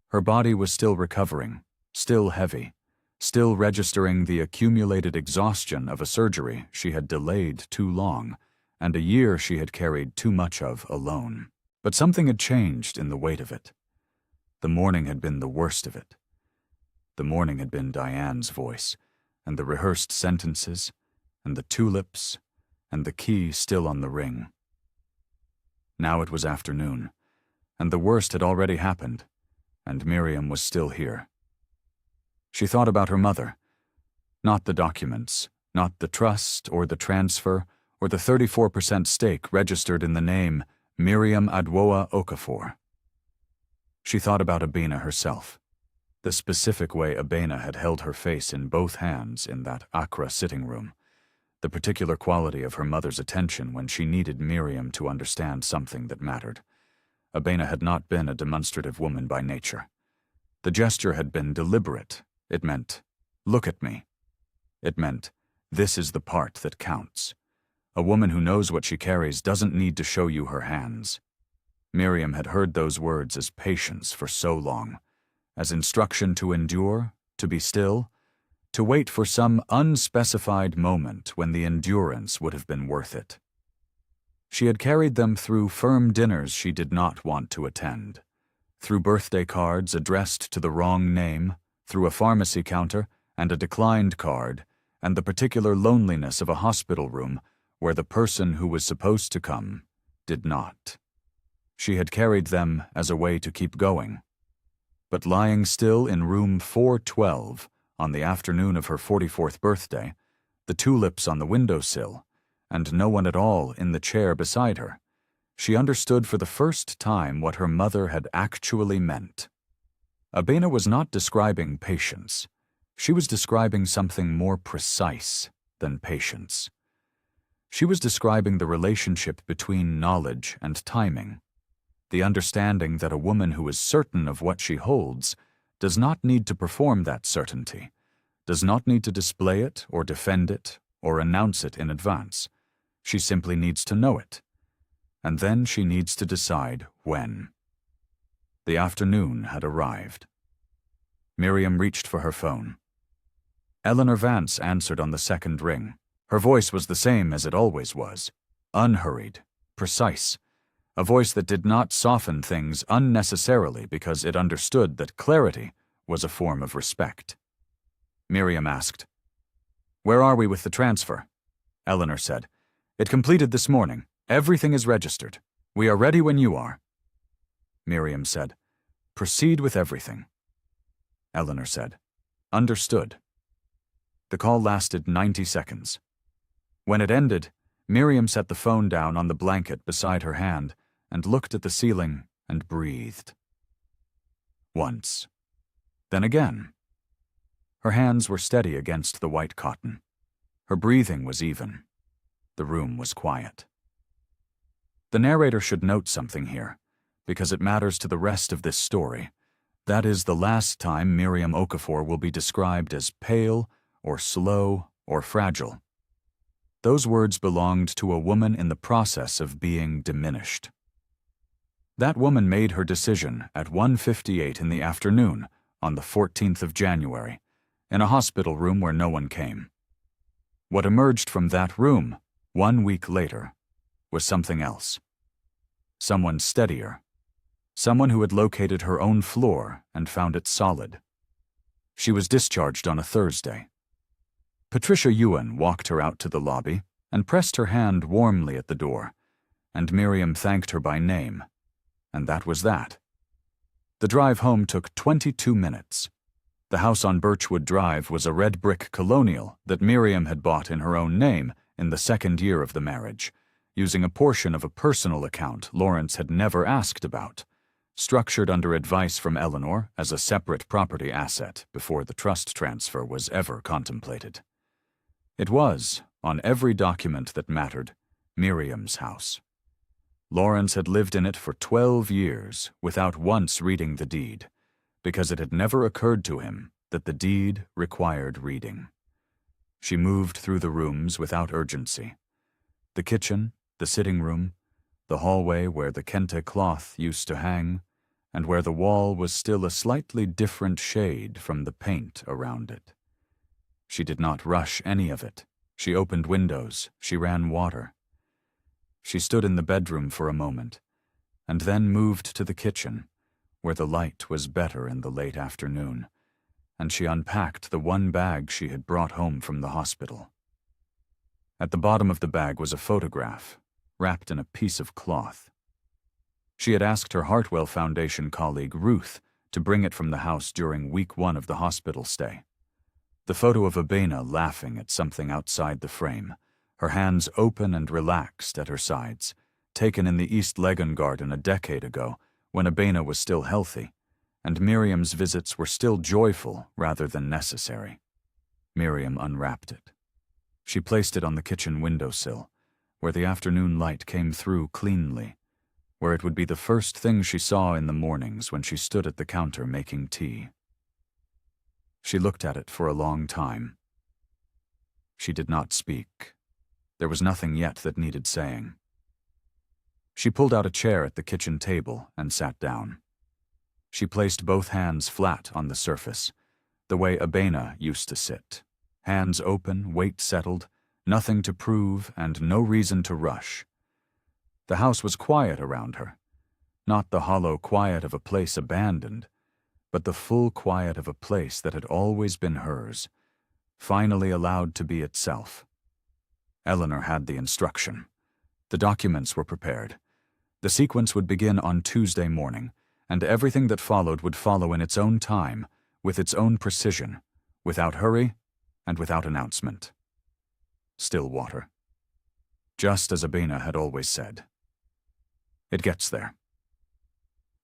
Her body was still recovering, still heavy, still registering the accumulated exhaustion of a surgery she had delayed too long, and a year she had carried too much of alone. But something had changed in the weight of it. The morning had been the worst of it. The morning had been Diane's voice, and the rehearsed sentences, and the tulips, and the key still on the ring. Now it was afternoon, and the worst had already happened, and Miriam was still here. She thought about her mother. Not the documents, not the trust or the transfer or the 34% stake registered in the name Miriam Adwoa Okafor. She thought about Abena herself, the specific way Abena had held her face in both hands in that Accra sitting room, the particular quality of her mother's attention when she needed Miriam to understand something that mattered. Abena had not been a demonstrative woman by nature. The gesture had been deliberate. It meant, look at me. It meant, this is the part that counts. A woman who knows what she carries doesn't need to show you her hands. Miriam had heard those words as patience for so long, as instruction to endure, to be still, to wait for some unspecified moment when the endurance would have been worth it. She had carried them through firm dinners she did not want to attend, through birthday cards addressed to the wrong name, through a pharmacy counter and a declined card, and the particular loneliness of a hospital room where the person who was supposed to come did not. She had carried them as a way to keep going. But lying still in room 412 on the afternoon of her 44th birthday, the tulips on the windowsill, and no one at all in the chair beside her, she understood for the first time what her mother had actually meant. Abena was not describing patience. She was describing something more precise than patience. She was describing the relationship between knowledge and timing, the understanding that a woman who is certain of what she holds does not need to perform that certainty, does not need to display it or defend it or announce it in advance. She simply needs to know it, and then she needs to decide when. The afternoon had arrived. Miriam reached for her phone. Eleanor Vance answered on the second ring. Her voice was the same as it always was, unhurried, precise, a voice that did not soften things unnecessarily because it understood that clarity was a form of respect. Miriam asked, "Where are we with the transfer?" Eleanor said, "It completed this morning. Everything is registered. We are ready when you are." Miriam said, "Proceed with everything." Eleanor said, "Understood." The call lasted 90 seconds. When it ended, Miriam set the phone down on the blanket beside her hand and looked at the ceiling and breathed. Once. Then again. Her hands were steady against the white cotton. Her breathing was even. The room was quiet. The narrator should note something here, because it matters to the rest of this story. That is the last time Miriam Okafor will be described as pale or slow or fragile. Those words belonged to a woman in the process of being diminished. That woman made her decision at 1:58 in the afternoon on the 14th of January, in a hospital room where no one came. What emerged from that room 1 week later was something else. Someone steadier. Someone who had located her own floor and found it solid. She was discharged on a Thursday. Patricia Ewan walked her out to the lobby and pressed her hand warmly at the door, and Miriam thanked her by name, and that was that. The drive home took 22 minutes. The house on Birchwood Drive was a red brick colonial that Miriam had bought in her own name in the second year of the marriage, using a portion of a personal account Lawrence had never asked about, structured under advice from Eleanor as a separate property asset before the trust transfer was ever contemplated. It was, on every document that mattered, Miriam's house. Lawrence had lived in it for 12 years without once reading the deed, because it had never occurred to him that the deed required reading. She moved through the rooms without urgency. The kitchen, the sitting room, the hallway where the kente cloth used to hang, and where the wall was still a slightly different shade from the paint around it. She did not rush any of it. She opened windows. She ran water. She stood in the bedroom for a moment, and then moved to the kitchen, where the light was better in the late afternoon, and she unpacked the one bag she had brought home from the hospital. At the bottom of the bag was a photograph, wrapped in a piece of cloth. She had asked her Hartwell Foundation colleague, Ruth, to bring it from the house during week 1 of the hospital stay. The photo of Abena laughing at something outside the frame, her hands open and relaxed at her sides, taken in the East Legon garden a decade ago when Abena was still healthy, and Miriam's visits were still joyful rather than necessary. Miriam unwrapped it. She placed it on the kitchen windowsill, where the afternoon light came through cleanly, where it would be the first thing she saw in the mornings when she stood at the counter making tea. She looked at it for a long time. She did not speak. There was nothing yet that needed saying. She pulled out a chair at the kitchen table and sat down. She placed both hands flat on the surface, the way Abena used to sit, hands open, weight settled, nothing to prove and no reason to rush. The house was quiet around her. Not the hollow quiet of a place abandoned, but the full quiet of a place that had always been hers, finally allowed to be itself. Eleanor had the instruction. The documents were prepared. The sequence would begin on Tuesday morning, and everything that followed would follow in its own time, with its own precision, without hurry and without announcement. Still water. Just as Abina had always said. It gets there.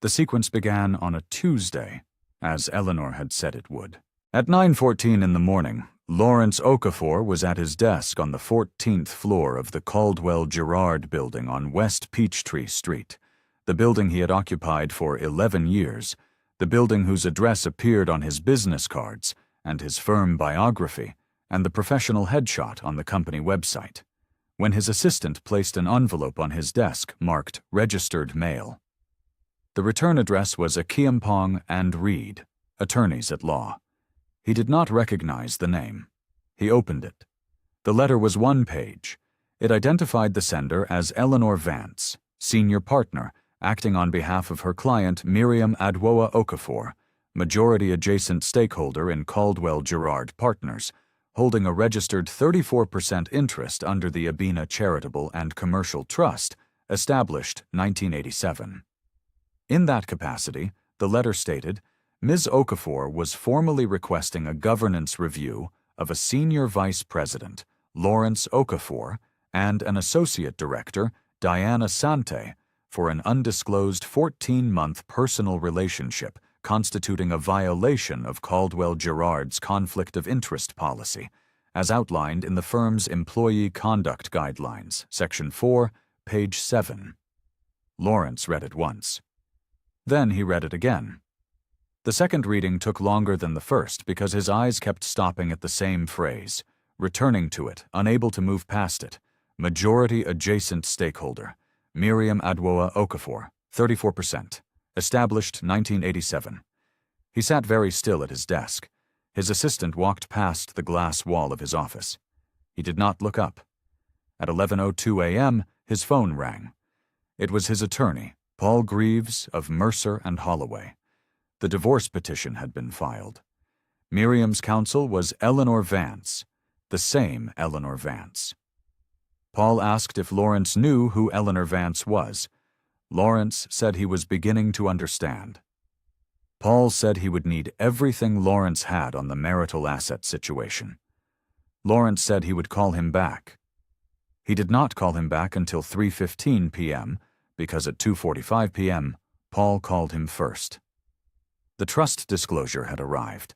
The sequence began on a Tuesday, as Eleanor had said it would. At 9:14 in the morning, Lawrence Okafor was at his desk on the 14th floor of the Caldwell-Girard building on West Peachtree Street, the building he had occupied for 11 years, the building whose address appeared on his business cards and his firm biography and the professional headshot on the company website, when his assistant placed an envelope on his desk marked Registered Mail. The return address was Akiampong and Reed, attorneys at law. He did not recognize the name. He opened it. The letter was one page. It identified the sender as Eleanor Vance, senior partner, acting on behalf of her client Miriam Adwoa Okafor, majority adjacent stakeholder in Caldwell-Girard Partners, holding a registered 34% interest under the Abina Charitable and Commercial Trust, established 1987. In that capacity, the letter stated, Ms. Okafor was formally requesting a governance review of a senior vice president, Lawrence Okafor, and an associate director, Diana Sante, for an undisclosed 14-month personal relationship constituting a violation of Caldwell-Girard's conflict of interest policy, as outlined in the firm's Employee Conduct Guidelines, Section 4, page 7. Lawrence read it once. Then he read it again. The second reading took longer than the first because his eyes kept stopping at the same phrase, returning to it, unable to move past it. Majority adjacent stakeholder, Miriam Adwoa Okafor, 34%, established 1987. He sat very still at his desk. His assistant walked past the glass wall of his office. He did not look up. At 11:02 a.m., his phone rang. It was his attorney, Paul Greaves of Mercer and Holloway. The divorce petition had been filed. Miriam's counsel was Eleanor Vance, the same Eleanor Vance. Paul asked if Lawrence knew who Eleanor Vance was. Lawrence said he was beginning to understand. Paul said he would need everything Lawrence had on the marital asset situation. Lawrence said he would call him back. He did not call him back until 3:15 p.m., because at 2:45 p.m., Paul called him first. The trust disclosure had arrived.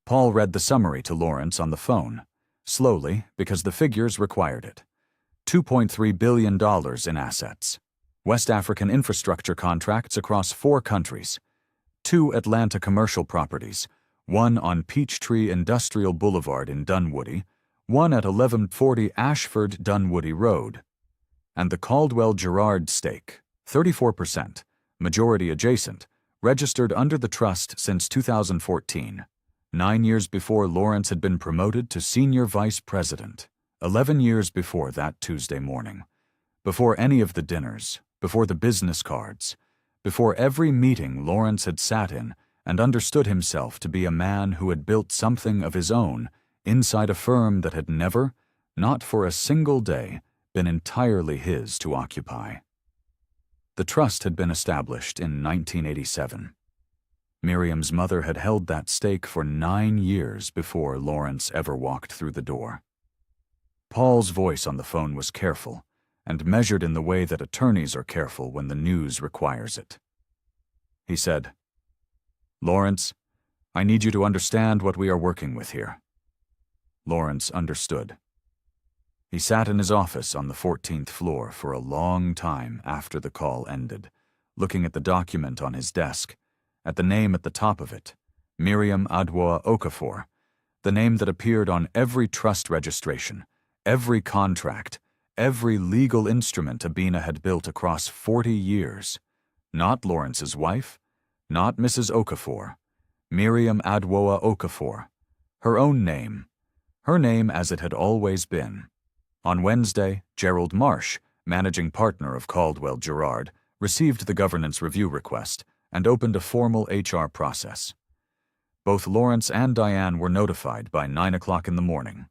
Paul read the summary to Lawrence on the phone, slowly because the figures required it. $2.3 billion in assets. West African infrastructure contracts across 4 countries. 2 Atlanta commercial properties, one on Peachtree Industrial Boulevard in Dunwoody, one at 1140 Ashford Dunwoody Road. And the Caldwell-Girard stake, 34%, majority adjacent, registered under the trust since 2014, 9 years before Lawrence had been promoted to senior vice president, 11 years before that Tuesday morning, before any of the dinners, before the business cards, before every meeting Lawrence had sat in and understood himself to be a man who had built something of his own inside a firm that had never, not for a single day, been entirely his to occupy. The trust had been established in 1987. Miriam's mother had held that stake for 9 years before Lawrence ever walked through the door. Paul's voice on the phone was careful, and measured in the way that attorneys are careful when the news requires it. He said, "Lawrence, I need you to understand what we are working with here." Lawrence understood. He sat in his office on the 14th floor for a long time after the call ended, looking at the document on his desk, at the name at the top of it, Miriam Adwoa Okafor, the name that appeared on every trust registration, every contract, every legal instrument Abina had built across 40 years. Not Lawrence's wife, not Mrs. Okafor, Miriam Adwoa Okafor, her own name, her name as it had always been. On Wednesday, Gerald Marsh, managing partner of Caldwell-Girard, received the governance review request and opened a formal HR process. Both Lawrence and Diane were notified by 9 o'clock in the morning.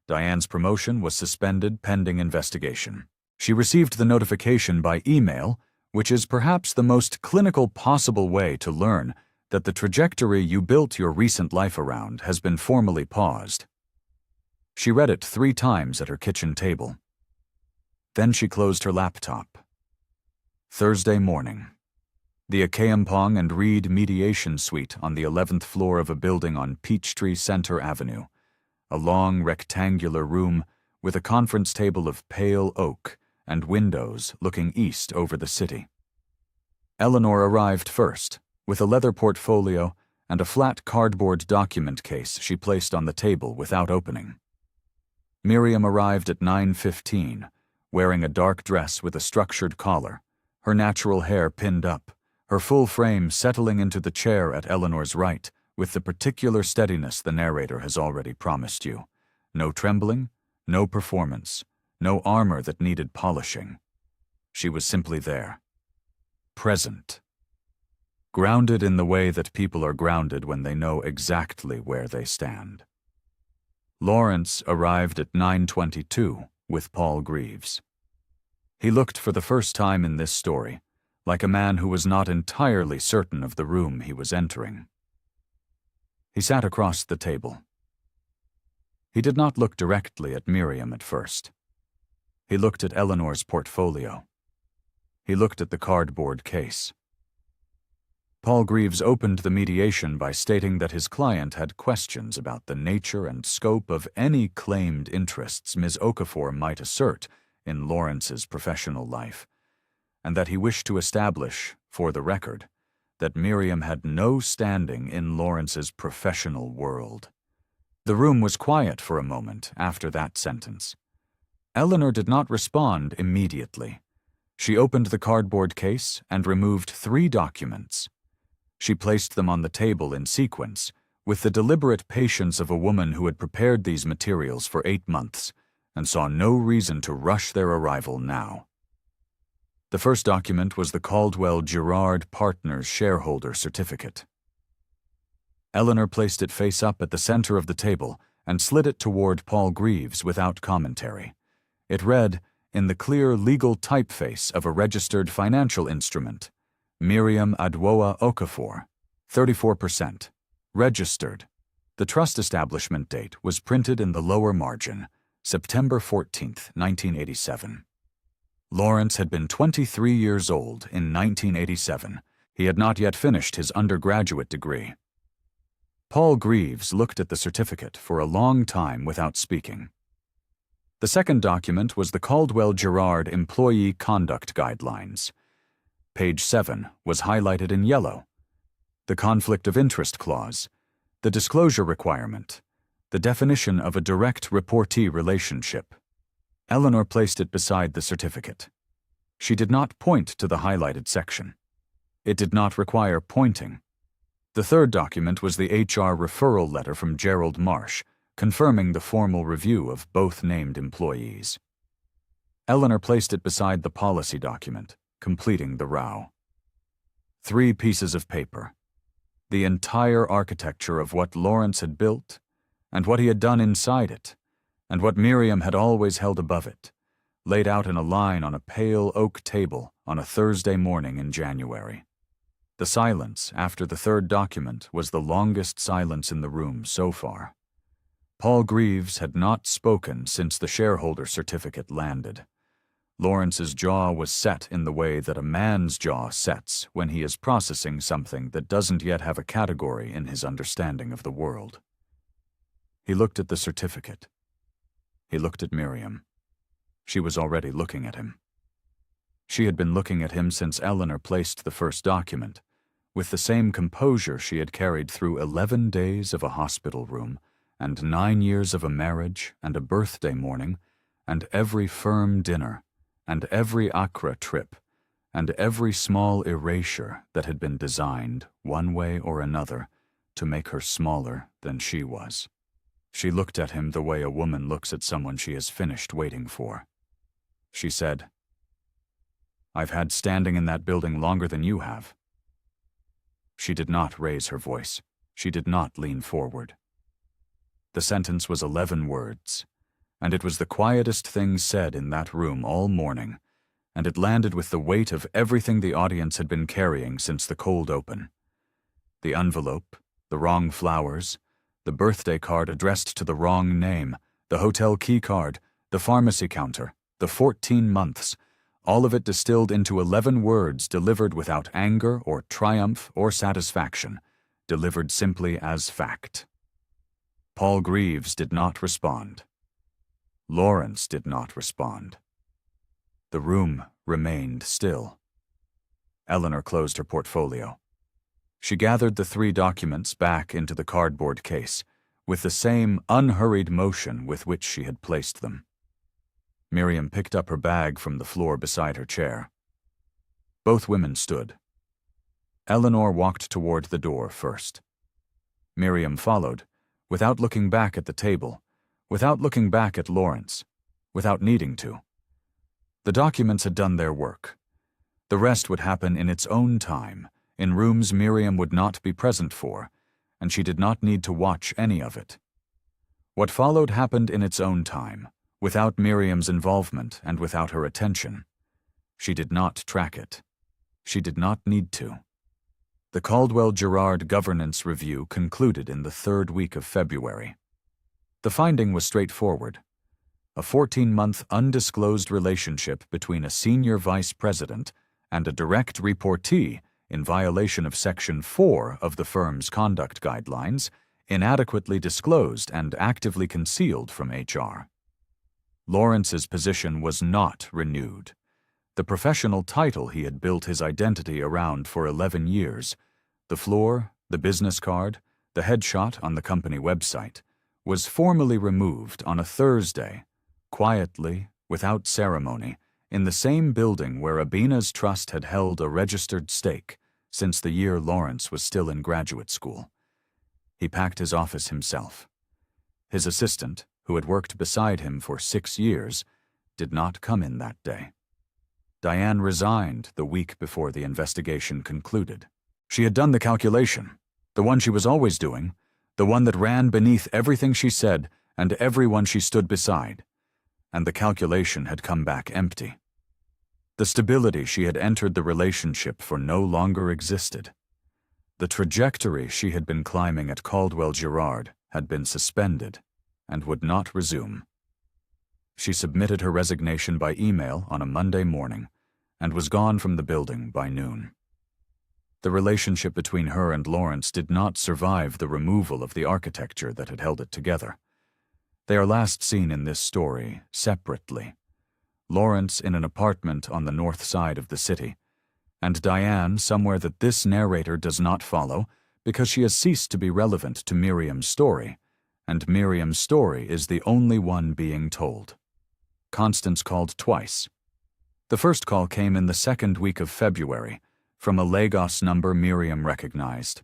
Diane's promotion was suspended pending investigation. She received the notification by email, which is perhaps the most clinical possible way to learn that the trajectory you built your recent life around has been formally paused. She read it 3 times at her kitchen table. Then she closed her laptop. Thursday morning. The Akayampong and Reed Mediation Suite on the 11th floor of a building on Peachtree Center Avenue. A long rectangular room with a conference table of pale oak and windows looking east over the city. Eleanor arrived first, with a leather portfolio and a flat cardboard document case she placed on the table without opening. Miriam arrived at 9:15, wearing a dark dress with a structured collar, her natural hair pinned up, her full frame settling into the chair at Eleanor's right with the particular steadiness the narrator has already promised you. No trembling, no performance, no armor that needed polishing. She was simply there. Present. Grounded in the way that people are grounded when they know exactly where they stand. Lawrence arrived at 9:22 with Paul Greaves. He looked for the first time in this story like a man who was not entirely certain of the room he was entering. He sat across the table. He did not look directly at Miriam at first. He looked at Eleanor's portfolio. He looked at the cardboard case. Paul Greaves opened the mediation by stating that his client had questions about the nature and scope of any claimed interests Ms. Okafor might assert in Lawrence's professional life, and that he wished to establish, for the record, that Miriam had no standing in Lawrence's professional world. The room was quiet for a moment after that sentence. Eleanor did not respond immediately. She opened the cardboard case and removed 3 documents. She placed them on the table in sequence, with the deliberate patience of a woman who had prepared these materials for 8 months and saw no reason to rush their arrival now. The first document was the Caldwell-Girard Partners shareholder certificate. Eleanor placed it face up at the center of the table and slid it toward Paul Greaves without commentary. It read, in the clear legal typeface of a registered financial instrument, Miriam Adwoa Okafor, 34%, registered. The trust establishment date was printed in the lower margin, September 14, 1987. Lawrence had been 23 years old in 1987. He had not yet finished his undergraduate degree. Paul Greaves looked at the certificate for a long time without speaking. The second document was the Caldwell-Girard Employee Conduct Guidelines. Page 7 was highlighted in yellow. The conflict of interest clause, the disclosure requirement, the definition of a direct reportee relationship. Eleanor placed it beside the certificate. She did not point to the highlighted section. It did not require pointing. The third document was the HR referral letter from Gerald Marsh, confirming the formal review of both named employees. Eleanor placed it beside the policy document, completing the row. 3 pieces of paper. The entire architecture of what Lawrence had built, and what he had done inside it, and what Miriam had always held above it, laid out in a line on a pale oak table on a Thursday morning in January. The silence after the third document was the longest silence in the room so far. Paul Greaves had not spoken since the shareholder certificate landed. Lawrence's jaw was set in the way that a man's jaw sets when he is processing something that doesn't yet have a category in his understanding of the world. He looked at the certificate. He looked at Miriam. She was already looking at him. She had been looking at him since Eleanor placed the first document, with the same composure she had carried through 11 days of a hospital room, and 9 years of a marriage, and a birthday morning, and every firm dinner, and every Accra trip, and every small erasure that had been designed, one way or another, to make her smaller than she was. She looked at him the way a woman looks at someone she has finished waiting for. She said, I've had standing in that building longer than you have." She did not raise her voice. She did not lean forward. The sentence was 11 words, and it was the quietest thing said in that room all morning, and it landed with the weight of everything the audience had been carrying since the cold open. The envelope, the wrong flowers, the birthday card addressed to the wrong name, the hotel key card, the pharmacy counter, the 14 months, all of it distilled into 11 words delivered without anger or triumph or satisfaction, delivered simply as fact. Paul Greaves did not respond. Lawrence did not respond. The room remained still. Eleanor closed her portfolio. She gathered the 3 documents back into the cardboard case, with the same unhurried motion with which she had placed them. Miriam picked up her bag from the floor beside her chair. Both women stood. Eleanor walked toward the door first. Miriam followed, without looking back at the table, without looking back at Lawrence, without needing to. The documents had done their work. The rest would happen in its own time, in rooms Miriam would not be present for, and she did not need to watch any of it. What followed happened in its own time, without Miriam's involvement and without her attention. She did not track it. She did not need to. The Caldwell-Girard Governance Review concluded in the 3rd week of February. The finding was straightforward. A 14-month undisclosed relationship between a senior vice president and a direct reportee in violation of Section 4 of the firm's conduct guidelines, inadequately disclosed and actively concealed from HR. Lawrence's position was not renewed. The professional title he had built his identity around for 11 years, the floor, the business card, the headshot on the company website, was formally removed on a Thursday, quietly, without ceremony, in the same building where Abina's trust had held a registered stake since the year Lawrence was still in graduate school. He packed his office himself. His assistant, who had worked beside him for 6 years, did not come in that day. Diane resigned the week before the investigation concluded. She had done the calculation, the one she was always doing, the one that ran beneath everything she said and everyone she stood beside, and the calculation had come back empty. The stability she had entered the relationship for no longer existed. The trajectory she had been climbing at Caldwell-Girard had been suspended and would not resume. She submitted her resignation by email on a Monday morning and was gone from the building by noon. The relationship between her and Lawrence did not survive the removal of the architecture that had held it together. They are last seen in this story separately. Lawrence in an apartment on the north side of the city, and Diane somewhere that this narrator does not follow because she has ceased to be relevant to Miriam's story, and Miriam's story is the only one being told. Constance called twice. The first call came in the 2nd week of February, from a Lagos number Miriam recognized.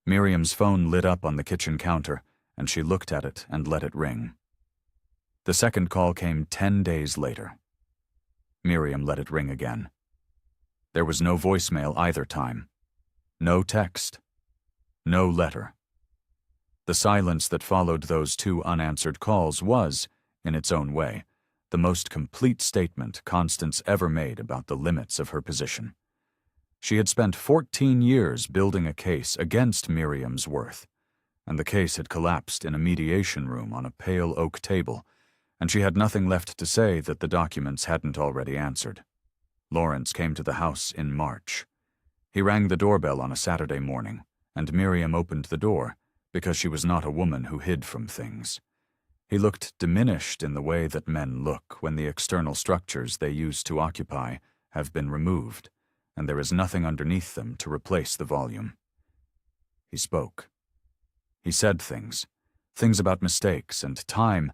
Miriam's phone lit up on the kitchen counter, and she looked at it and let it ring. The second call came 10 days later. Miriam let it ring again. There was no voicemail either time. No text. No letter. The silence that followed those 2 unanswered calls was, in its own way, the most complete statement Constance ever made about the limits of her position. She had spent 14 years building a case against Miriam's worth, and the case had collapsed in a mediation room on a pale oak table, and she had nothing left to say that the documents hadn't already answered. Lawrence came to the house in March. He rang the doorbell on a Saturday morning, and Miriam opened the door, because she was not a woman who hid from things. He looked diminished in the way that men look when the external structures they used to occupy have been removed, and there is nothing underneath them to replace the volume. He spoke. He said things about mistakes and time,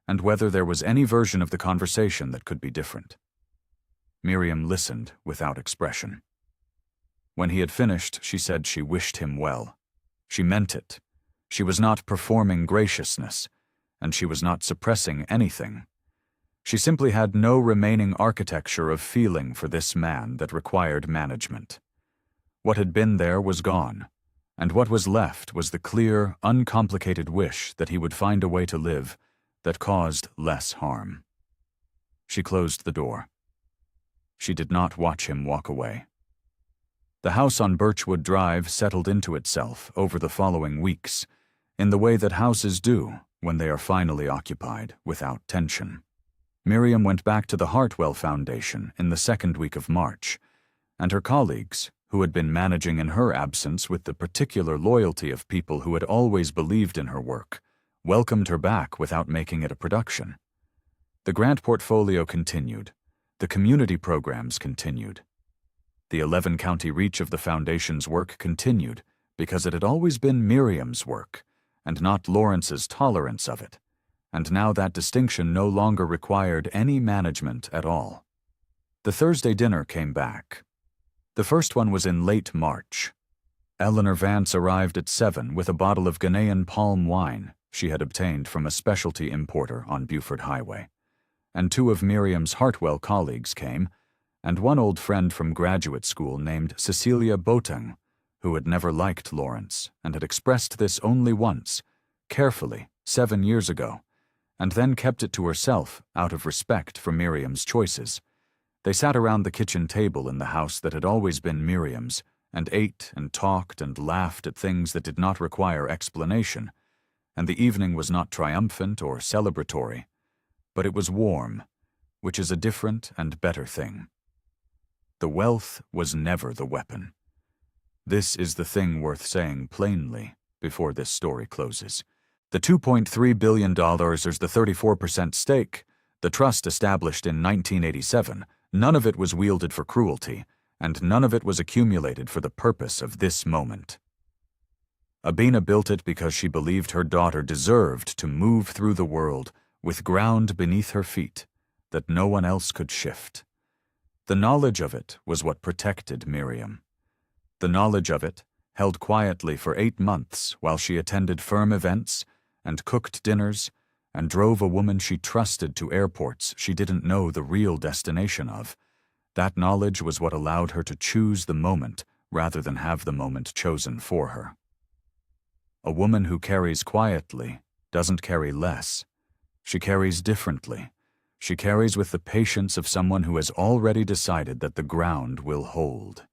and whether there was any version of the conversation that could be different. Miriam listened without expression. When he had finished, she said she wished him well. She meant it. She was not performing graciousness, and she was not suppressing anything. She simply had no remaining architecture of feeling for this man that required management. What had been there was gone, and what was left was the clear, uncomplicated wish that he would find a way to live that caused less harm. She closed the door. She did not watch him walk away. The house on Birchwood Drive settled into itself over the following weeks, in the way that houses do when they are finally occupied without tension. Miriam went back to the Hartwell Foundation in the second week of March, and her colleagues, who had been managing in her absence with the particular loyalty of people who had always believed in her work, welcomed her back without making it a production. The grant portfolio continued. The community programs continued. The 11-county reach of the Foundation's work continued because it had always been Miriam's work, and not Lawrence's tolerance of it, and now that distinction no longer required any management at all. The Thursday dinner came back. The first one was in late March. Eleanor Vance arrived at 7 with a bottle of Ghanaian palm wine she had obtained from a specialty importer on Beaufort Highway, and 2 of Miriam's Hartwell colleagues came, and one old friend from graduate school named Cecilia Boateng, who had never liked Lawrence and had expressed this only once, carefully, 7 years ago, and then kept it to herself out of respect for Miriam's choices. They sat around the kitchen table in the house that had always been Miriam's, and ate and talked and laughed at things that did not require explanation, and the evening was not triumphant or celebratory, but it was warm, which is a different and better thing. The wealth was never the weapon. This is the thing worth saying plainly before this story closes. The $2.3 billion is the 34% stake, the trust established in 1987, none of it was wielded for cruelty, and none of it was accumulated for the purpose of this moment. Abina built it because she believed her daughter deserved to move through the world with ground beneath her feet that no one else could shift. The knowledge of it was what protected Miriam. The knowledge of it, held quietly for 8 months while she attended firm events and cooked dinners and drove a woman she trusted to airports she didn't know the real destination of, that knowledge was what allowed her to choose the moment rather than have the moment chosen for her. A woman who carries quietly doesn't carry less. She carries differently. She carries with the patience of someone who has already decided that the ground will hold.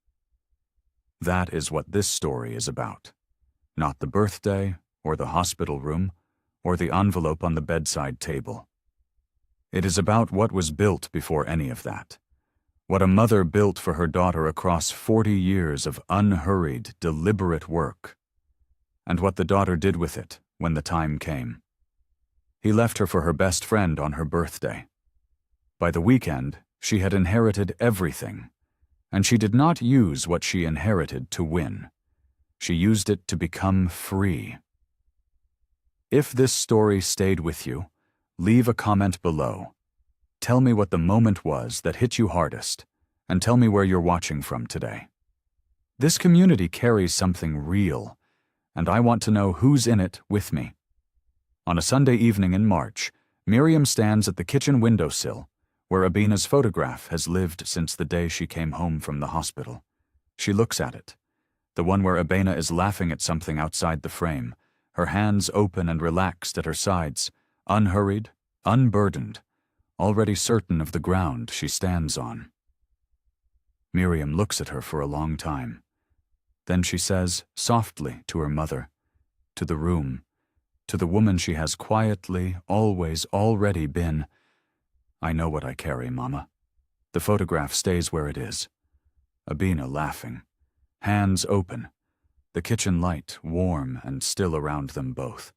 That is what this story is about. Not the birthday, or the hospital room, or the envelope on the bedside table. It is about what was built before any of that. What a mother built for her daughter across 40 years of unhurried, deliberate work. And what the daughter did with it when the time came. He left her for her best friend on her birthday. By the weekend, she had inherited everything, and she did not use what she inherited to win. She used it to become free. If this story stayed with you, leave a comment below. Tell me what the moment was that hit you hardest, and tell me where you're watching from today. This community carries something real, and I want to know who's in it with me. On a Sunday evening in March, Miriam stands at the kitchen windowsill, where Abina's photograph has lived since the day she came home from the hospital. She looks at it, the one where Abina is laughing at something outside the frame, her hands open and relaxed at her sides, unhurried, unburdened, already certain of the ground she stands on. Miriam looks at her for a long time. Then she says, softly to her mother, to the room, to the woman she has quietly, always, already been, "I know what I carry, Mama." The photograph stays where it is. Abina laughing, hands open, the kitchen light warm and still around them both.